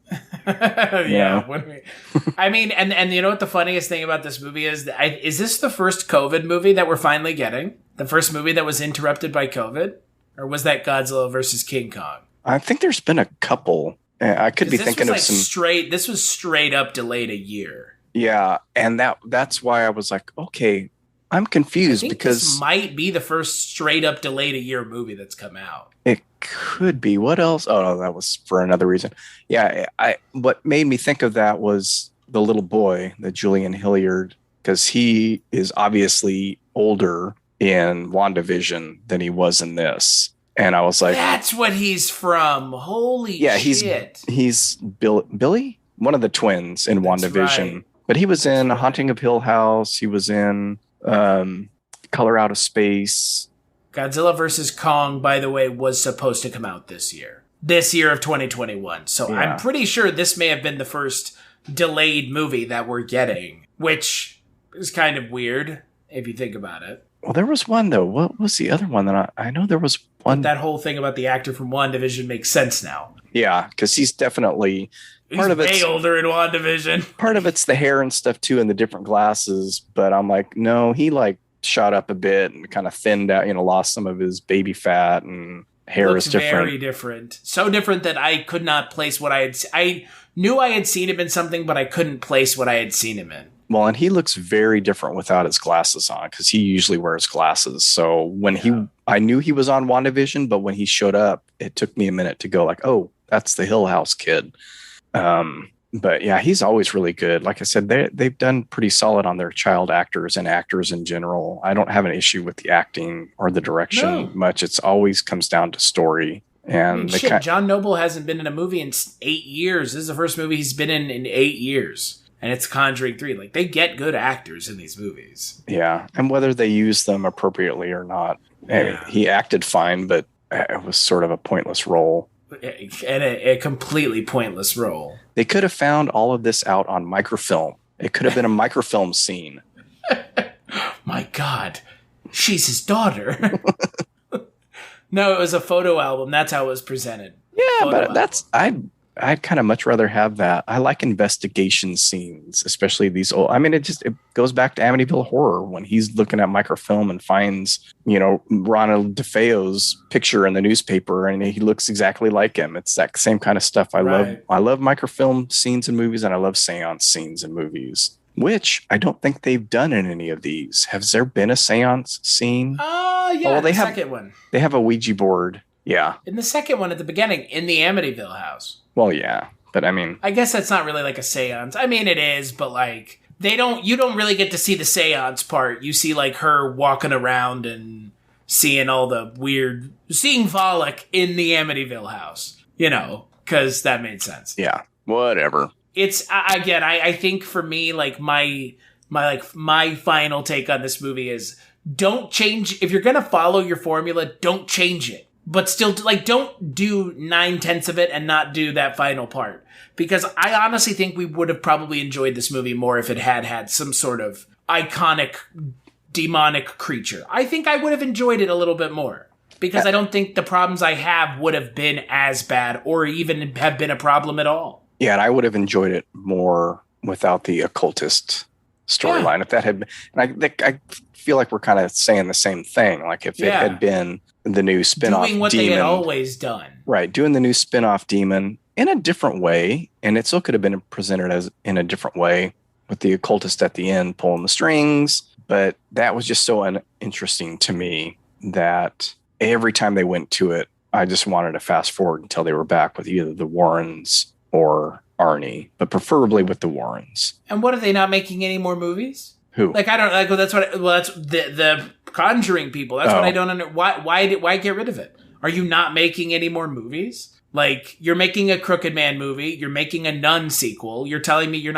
[SPEAKER 16] I mean, and you know what the funniest thing about this movie is? Is this the first COVID movie that we're finally getting? The first movie that was interrupted by COVID? Or was that Godzilla versus King Kong? I
[SPEAKER 3] think there's been a couple. I could be thinking of some
[SPEAKER 16] This was straight up delayed a year.
[SPEAKER 3] Yeah, and that's why I was like, okay, I'm confused because
[SPEAKER 16] this might be the first straight up delayed a year movie that's come out.
[SPEAKER 3] It could be. What else? Oh, no, that was for another reason. Yeah, what made me think of that was the little boy, the Julian Hilliard, because he is obviously older in WandaVision than he was in this. And I was like,
[SPEAKER 16] that's what he's from. Holy shit.
[SPEAKER 3] He's Billy, one of the twins in WandaVision.
[SPEAKER 16] Right.
[SPEAKER 3] But he was in Haunting of Hill House. He was in Color Out of Space.
[SPEAKER 16] Godzilla vs. Kong, by the way, was supposed to come out this year of 2021. So I'm pretty sure this may have been the first delayed movie that we're getting, which is kind of weird if you think about it.
[SPEAKER 3] Well, there was one, though. What was the other one that I know there was one?
[SPEAKER 16] That whole thing about the actor from WandaVision makes sense now.
[SPEAKER 3] Yeah, because he's definitely...
[SPEAKER 16] He's way older in WandaVision.
[SPEAKER 3] Part of it's the hair and stuff, too, and the different glasses. But I'm like, no, he shot up a bit and kind of thinned out, lost some of his baby fat and hair is different.
[SPEAKER 16] Very different. So different that I could not place what I knew I had seen him in something, but I couldn't place what I had seen him in.
[SPEAKER 3] Well, and he looks very different without his glasses on because he usually wears glasses. So when I knew he was on WandaVision, but when he showed up, it took me a minute to go like, oh, that's the Hill House kid. But yeah, he's always really good. Like I said, they've done pretty solid on their child actors and actors in general. I don't have an issue with the acting or the direction much. It's always comes down to story. And
[SPEAKER 16] John Noble hasn't been in a movie in 8 years. This is the first movie he's been in 8 years. And it's Conjuring 3. Like, they get good actors in these movies.
[SPEAKER 3] Yeah. And whether they use them appropriately or not. I mean, he acted fine, but it was sort of a pointless role.
[SPEAKER 16] And a completely pointless role.
[SPEAKER 3] They could have found all of this out on microfilm. It could have been a microfilm scene.
[SPEAKER 16] My God. She's his daughter. No, it was a photo album. That's how it was presented.
[SPEAKER 3] Yeah, but I'd kind of much rather have that. I like investigation scenes, especially these old. I mean, it goes back to Amityville Horror when he's looking at microfilm and finds, Ronald DeFeo's picture in the newspaper and he looks exactly like him. It's that same kind of stuff. I love microfilm scenes in movies and I love seance scenes in movies, which I don't think they've done in any of these. Has there been a seance scene?
[SPEAKER 16] Yeah, the second one.
[SPEAKER 3] They have a Ouija board. Yeah.
[SPEAKER 16] In the second one at the beginning, in the Amityville house.
[SPEAKER 3] Well, yeah, But I mean,
[SPEAKER 16] I guess that's not really like a seance. I mean, it is, but like you don't really get to see the seance part. You see like her walking around and seeing all the seeing Volok in the Amityville house, because that made sense.
[SPEAKER 3] Yeah, whatever.
[SPEAKER 16] It's, again, I think for me, like my final take on this movie is don't change. If you're going to follow your formula, don't change it. But still, like, don't do 9/10 of it and not do that final part. Because I honestly think we would have probably enjoyed this movie more if it had some sort of iconic demonic creature. I think I would have enjoyed it a little bit more. Because I don't think the problems I have would have been as bad or even have been a problem at all.
[SPEAKER 3] Yeah, and I would have enjoyed it more without the occultist storyline. If that had been, and I feel like we're kind of saying the same thing. Like if it had been the new spin-off
[SPEAKER 16] doing what
[SPEAKER 3] demon,
[SPEAKER 16] they had always done.
[SPEAKER 3] Right, doing the new spin-off demon in a different way, and it still could have been presented as in a different way with the occultist at the end pulling the strings. But that was just so uninteresting to me that every time they went to it, I just wanted to fast forward until they were back with either the Warrens or Arnie, but preferably with the Warrens.
[SPEAKER 16] And what, are they not making any more movies?
[SPEAKER 3] Who?
[SPEAKER 16] Like, I don't like. That's the Conjuring people. That's what I don't understand. Why get rid of it? Are you not making any more movies? Like, you're making a Crooked Man movie. You're making a Nun sequel. You're telling me you're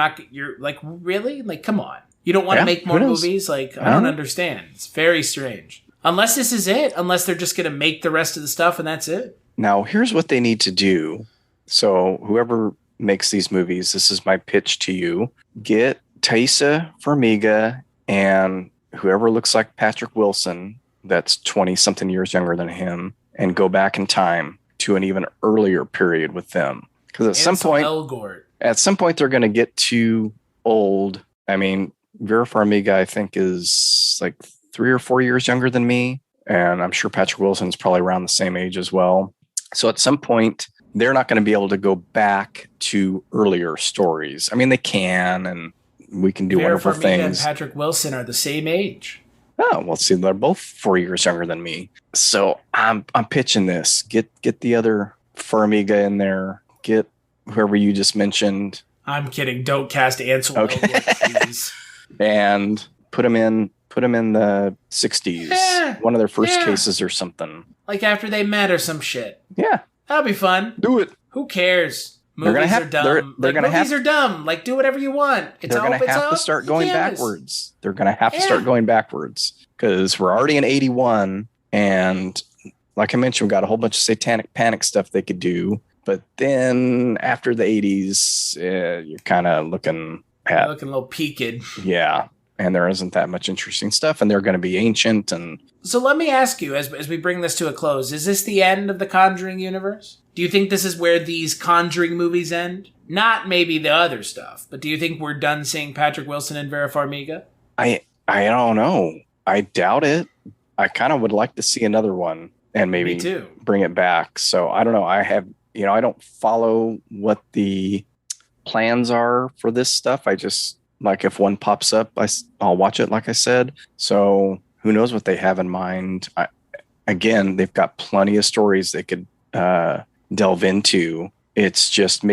[SPEAKER 16] like, really? Like, come on. You don't want to make more movies? Like, I don't understand. It's very strange. Unless this is it. Unless they're just going to make the rest of the stuff and that's it.
[SPEAKER 3] Now, here's what they need to do. So whoever makes these movies, this is my pitch to you. Get Taissa Farmiga and whoever looks like Patrick Wilson, that's 20-something years younger than him, and go back in time to an even earlier period with them. Because at some point, they're going to get too old. I mean, Vera Farmiga, I think, is like 3 or 4 years younger than me. And I'm sure Patrick Wilson's probably around the same age as well. So at some point, they're not going to be able to go back to earlier stories. I mean, they can, and we can do wonderful things.
[SPEAKER 16] Vera Farmiga and Patrick Wilson are the same age.
[SPEAKER 3] Oh, well, see, they're both 4 years younger than me. So I'm pitching this. Get the other Farmiga in there. Get whoever you just mentioned.
[SPEAKER 16] I'm kidding. Don't cast Ansel Elgort, please.
[SPEAKER 3] And put him in the 60s. One of their first cases or something.
[SPEAKER 16] Like after they met or some shit.
[SPEAKER 3] Yeah.
[SPEAKER 16] That'll be fun.
[SPEAKER 3] Do it.
[SPEAKER 16] Who cares? Movies are dumb. Movies are dumb. Like, do whatever you want.
[SPEAKER 3] They're going to have to start going backwards. They're going to have to start going backwards because we're already in 81. And like I mentioned, we've got a whole bunch of satanic panic stuff they could do. But then after the 80s, you're kind of looking a
[SPEAKER 16] little peaked.
[SPEAKER 3] Yeah. And there isn't that much interesting stuff. And they're going to be ancient. And
[SPEAKER 16] so let me ask you, as we bring this to a close, is this the end of the Conjuring universe? Do you think this is where these Conjuring movies end? Not maybe the other stuff, but do you think we're done seeing Patrick Wilson and Vera Farmiga?
[SPEAKER 3] I don't know. I doubt it. I kind of would like to see another one and maybe bring it back. So I don't know. I don't follow what the plans are for this stuff. I just, like, if one pops up, I'll watch it, like I said. So who knows what they have in mind. Again, they've got plenty of stories they could delve into. It's just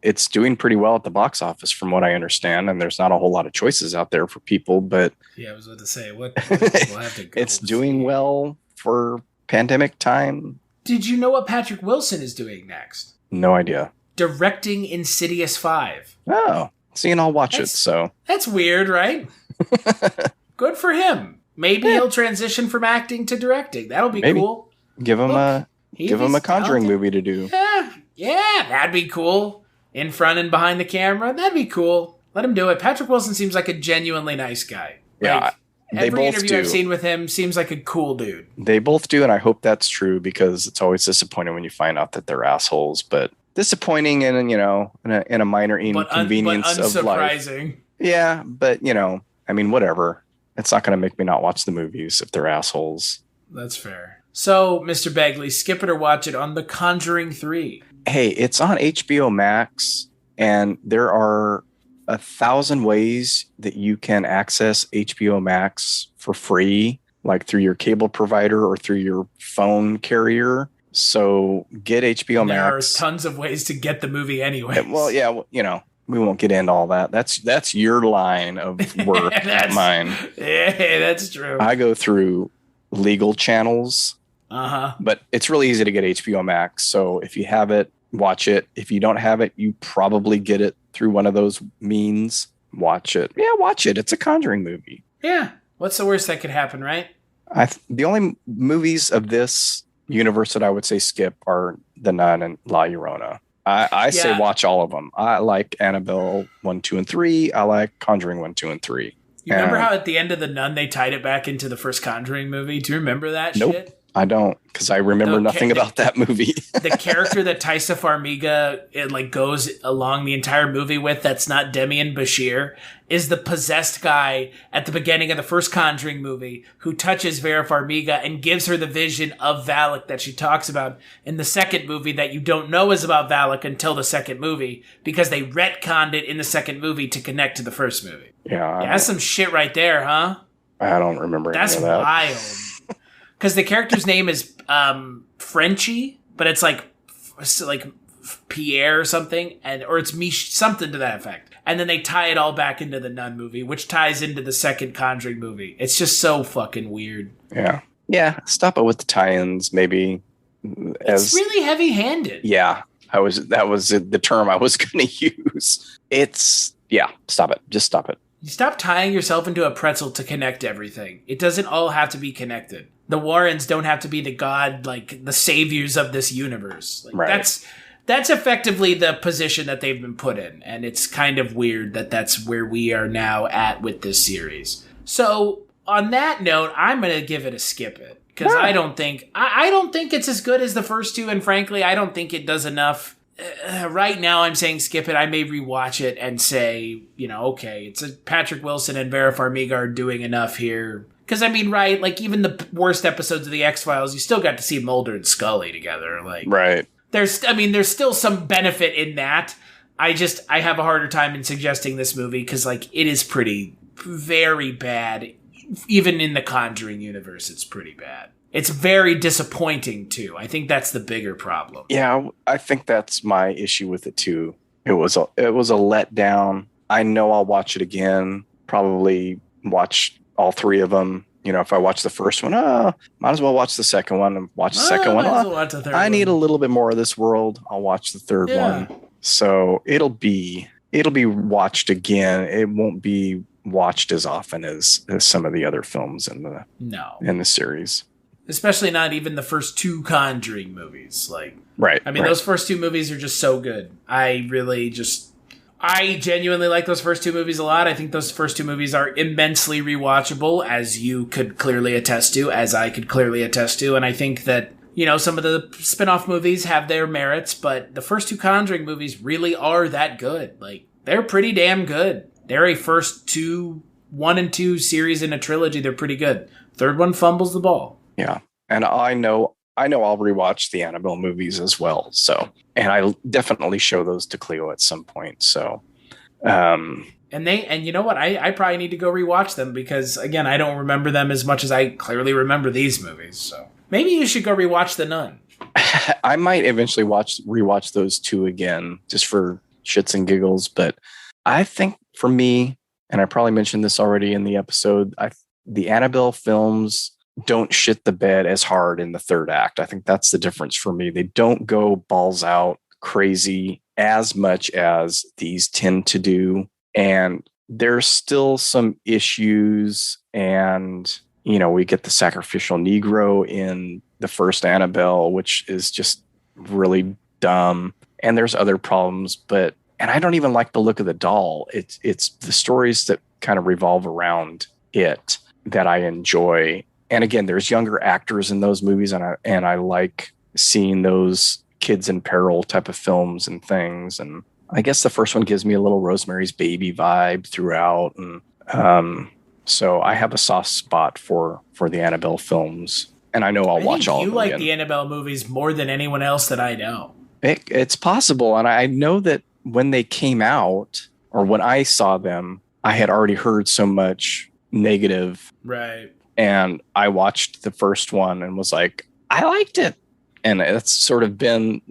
[SPEAKER 3] it's doing pretty well at the box office from what I understand, and there's not a whole lot of choices out there for people, but
[SPEAKER 16] yeah, I was about to say what we'll have to go.
[SPEAKER 3] It's doing well for pandemic time.
[SPEAKER 16] Did you know what Patrick Wilson is doing next?
[SPEAKER 3] No idea.
[SPEAKER 16] Directing Insidious 5.
[SPEAKER 3] Oh, see, and I'll watch it. So
[SPEAKER 16] that's weird, right? Good for him. Maybe he'll transition from acting to directing. That'll be cool.
[SPEAKER 3] Give him a Conjuring movie to do.
[SPEAKER 16] Yeah, that'd be cool. In front and behind the camera, that'd be cool. Let him do it. Patrick Wilson seems like a genuinely nice guy.
[SPEAKER 3] Yeah,
[SPEAKER 16] every interview I've seen with him seems like a cool dude.
[SPEAKER 3] They both do, and I hope that's true because it's always disappointing when you find out that they're assholes. But disappointing in a minor inconvenience of life. Yeah, but whatever. It's not going to make me not watch the movies if they're assholes.
[SPEAKER 16] That's fair. So, Mr. Begley, skip it or watch it on The Conjuring 3.
[SPEAKER 3] Hey, it's on HBO Max, and there are 1,000 ways that you can access HBO Max for free, like through your cable provider or through your phone carrier. So get HBO
[SPEAKER 16] And there
[SPEAKER 3] Max.
[SPEAKER 16] are tons of ways to get the movie anyway.
[SPEAKER 3] Well, yeah, you know, we won't get into all that. That's your line of work, not mine.
[SPEAKER 16] Yeah, that's true.
[SPEAKER 3] I go through legal channels.
[SPEAKER 16] Uh-huh.
[SPEAKER 3] But it's really easy to get HBO Max. So if you have it, watch it. If you don't have it, you probably get it through one of those means. Watch it. Yeah, watch it. It's a Conjuring movie.
[SPEAKER 16] Yeah. What's the worst that could happen, right?
[SPEAKER 3] The only movies of this universe that I would say skip are The Nun and La Llorona. I say watch all of them. I like Annabelle 1, 2, and 3. I like Conjuring 1, 2, and 3.
[SPEAKER 16] You remember how at the end of The Nun they tied it back into the first Conjuring movie? Do you remember that shit?
[SPEAKER 3] I don't, because I remember nothing about that movie.
[SPEAKER 16] The character that Taissa Farmiga goes along the entire movie with, that's not Demian Bashir, is the possessed guy at the beginning of the first Conjuring movie who touches Vera Farmiga and gives her the vision of Valak that she talks about in the second movie that you don't know is about Valak until the second movie because they retconned it in the second movie to connect to the first movie.
[SPEAKER 3] Yeah.
[SPEAKER 16] That's some shit right there, huh?
[SPEAKER 3] I don't remember any of that.
[SPEAKER 16] That's wild. Because the character's name is Frenchie, but it's like Pierre or something, or it's Mich, something to that effect. And then they tie it all back into the Nun movie, which ties into the second Conjuring movie. It's just so fucking weird.
[SPEAKER 3] Yeah. Yeah. Stop it with the tie-ins, maybe.
[SPEAKER 16] It's really heavy-handed.
[SPEAKER 3] Yeah. That was the term I was going to use. Stop it. Just stop it.
[SPEAKER 16] You stop tying yourself into a pretzel to connect everything. It doesn't all have to be connected. The Warrens don't have to be the saviors of this universe.
[SPEAKER 3] Right.
[SPEAKER 16] That's effectively the position that they've been put in, and it's kind of weird that that's where we are now at with this series. So, on that note, I'm going to give it a skip it, because I don't think it's as good as the first two, and frankly, I don't think it does enough. Right now, I'm saying skip it. I may rewatch it and say, okay, it's Patrick Wilson and Vera Farmiga are doing enough here. Because, even the worst episodes of The X-Files, you still got to see Mulder and Scully together.
[SPEAKER 3] Right.
[SPEAKER 16] There's still some benefit in that. I have a harder time in suggesting this movie because, it is very bad. Even in the Conjuring universe, it's pretty bad. It's very disappointing, too. I think that's the bigger problem.
[SPEAKER 3] Yeah, I think that's my issue with it, too. It was a letdown. I know I'll watch it again. Probably watch all three of them. If I watch the first one, might as well watch the second one and watch the second one. I need a little bit more of this world. I'll watch the third one. So it'll be watched again. It won't be watched as often as some of the other films in the series.
[SPEAKER 16] Especially not even the first two Conjuring movies.
[SPEAKER 3] Right.
[SPEAKER 16] Those first two movies are just so good. I genuinely like those first two movies a lot. I think those first two movies are immensely rewatchable, as you could clearly attest to, as I could clearly attest to. And I think that, some of the spin-off movies have their merits, but the first two Conjuring movies really are that good. They're pretty damn good. They're a first 1 and 2 series in a trilogy. They're pretty good. Third one fumbles the ball.
[SPEAKER 3] Yeah. And I know I'll rewatch the Annabelle movies as well. So, and I definitely show those to Cleo at some point. So,
[SPEAKER 16] and you know what? I probably need to go rewatch them because again, I don't remember them as much as I clearly remember these movies. So maybe you should go rewatch The Nun.
[SPEAKER 3] I might eventually rewatch those two again just for shits and giggles. But I think for me, and I probably mentioned this already in the episode, the Annabelle films don't shit the bed as hard in the third act. I think that's the difference for me. They don't go balls out crazy as much as these tend to do. And there's still some issues. And, we get the sacrificial Negro in the first Annabelle, which is just really dumb. And there's other problems, and I don't even like the look of the doll. It's the stories that kind of revolve around it that I enjoy. And again, there's younger actors in those movies, and I like seeing those kids in peril type of films and things. And I guess the first one gives me a little Rosemary's Baby vibe throughout. And so I have a soft spot for the Annabelle films, and I know I'll watch all of them.
[SPEAKER 16] You like the Annabelle movies more than anyone else that I know.
[SPEAKER 3] It's possible, and I know that when they came out, or when I saw them, I had already heard so much negative.
[SPEAKER 16] Right.
[SPEAKER 3] And I watched the first one and was like, I liked it. And it's sort of been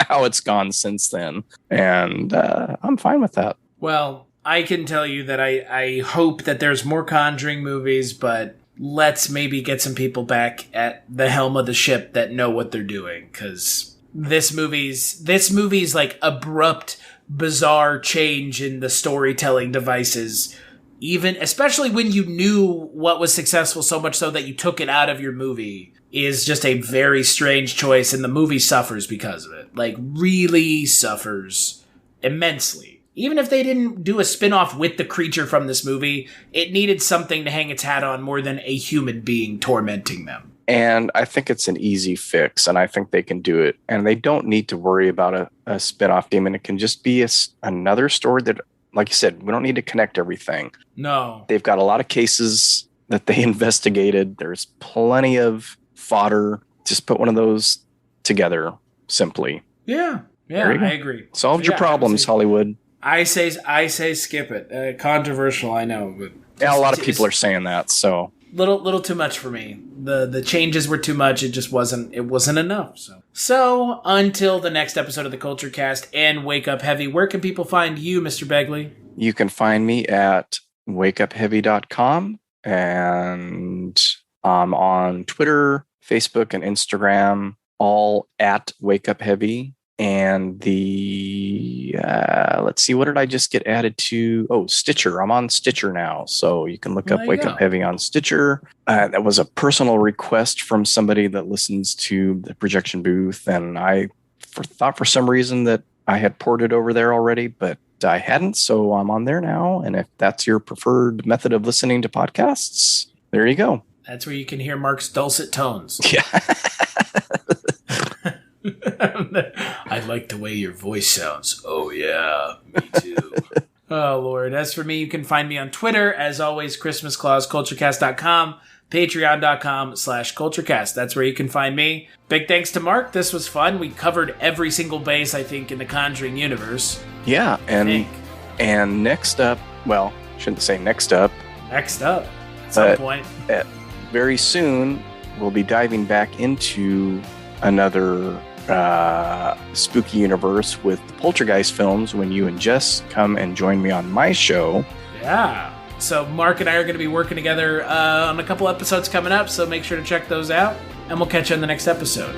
[SPEAKER 3] how it's gone since then. And I'm fine with that.
[SPEAKER 16] Well, I can tell you that I hope that there's more Conjuring movies, but let's maybe get some people back at the helm of the ship that know what they're doing, because this movie's like abrupt, bizarre change in the storytelling devices, even especially when you knew what was successful so much so that you took it out of your movie, is just a very strange choice, and the movie suffers because of it. Like, really suffers immensely. Even if they didn't do a spin-off with the creature from this movie, it needed something to hang its hat on more than a human being tormenting them.
[SPEAKER 3] And I think it's an easy fix, and I think they can do it. And they don't need to worry about a spin-off demon. It can just be another story that, like you said, we don't need to connect everything.
[SPEAKER 16] No.
[SPEAKER 3] They've got a lot of cases that they investigated. There's plenty of fodder. Just put one of those together simply.
[SPEAKER 16] Yeah, I agree.
[SPEAKER 3] Solved your problems, Hollywood.
[SPEAKER 16] I say skip it. Controversial, I know, but
[SPEAKER 3] a lot of people are saying that. So
[SPEAKER 16] little too much for me. The changes were too much. It just wasn't enough. So until the next episode of the Kulturecast and Wake Up Heavy, where can people find you, Mr. Begley?
[SPEAKER 3] You can find me at wakeupheavy.com, and I'm on Twitter, Facebook, and Instagram, all at Wake Up Heavy. And the, let's see, what did I just get added to? Oh, Stitcher. I'm on Stitcher now. So you can look up Wake Up Heavy on Stitcher. That was a personal request from somebody that listens to the projection booth. And I thought for some reason that I had ported over there already, but I hadn't. So I'm on there now. And if that's your preferred method of listening to podcasts, there you go.
[SPEAKER 16] That's where you can hear Mark's dulcet tones.
[SPEAKER 3] Yeah.
[SPEAKER 16] I like the way your voice sounds. Oh, yeah, me too. Oh, Lord. As for me, you can find me on Twitter, as always, Christmas Claus, Kulturecast.com, patreon.com/Kulturecast. That's where you can find me. Big thanks to Mark. This was fun. We covered every single base, I think, in the Conjuring universe.
[SPEAKER 3] Yeah, and next up, well, shouldn't say next up.
[SPEAKER 16] Next up, at some point.
[SPEAKER 3] Very soon, we'll be diving back into another spooky universe with the Poltergeist films when you and Jess come and join me on my show.
[SPEAKER 16] Yeah. So Mark and I are going to be working together on a couple episodes coming up, so make sure to check those out, and we'll catch you on the next episode.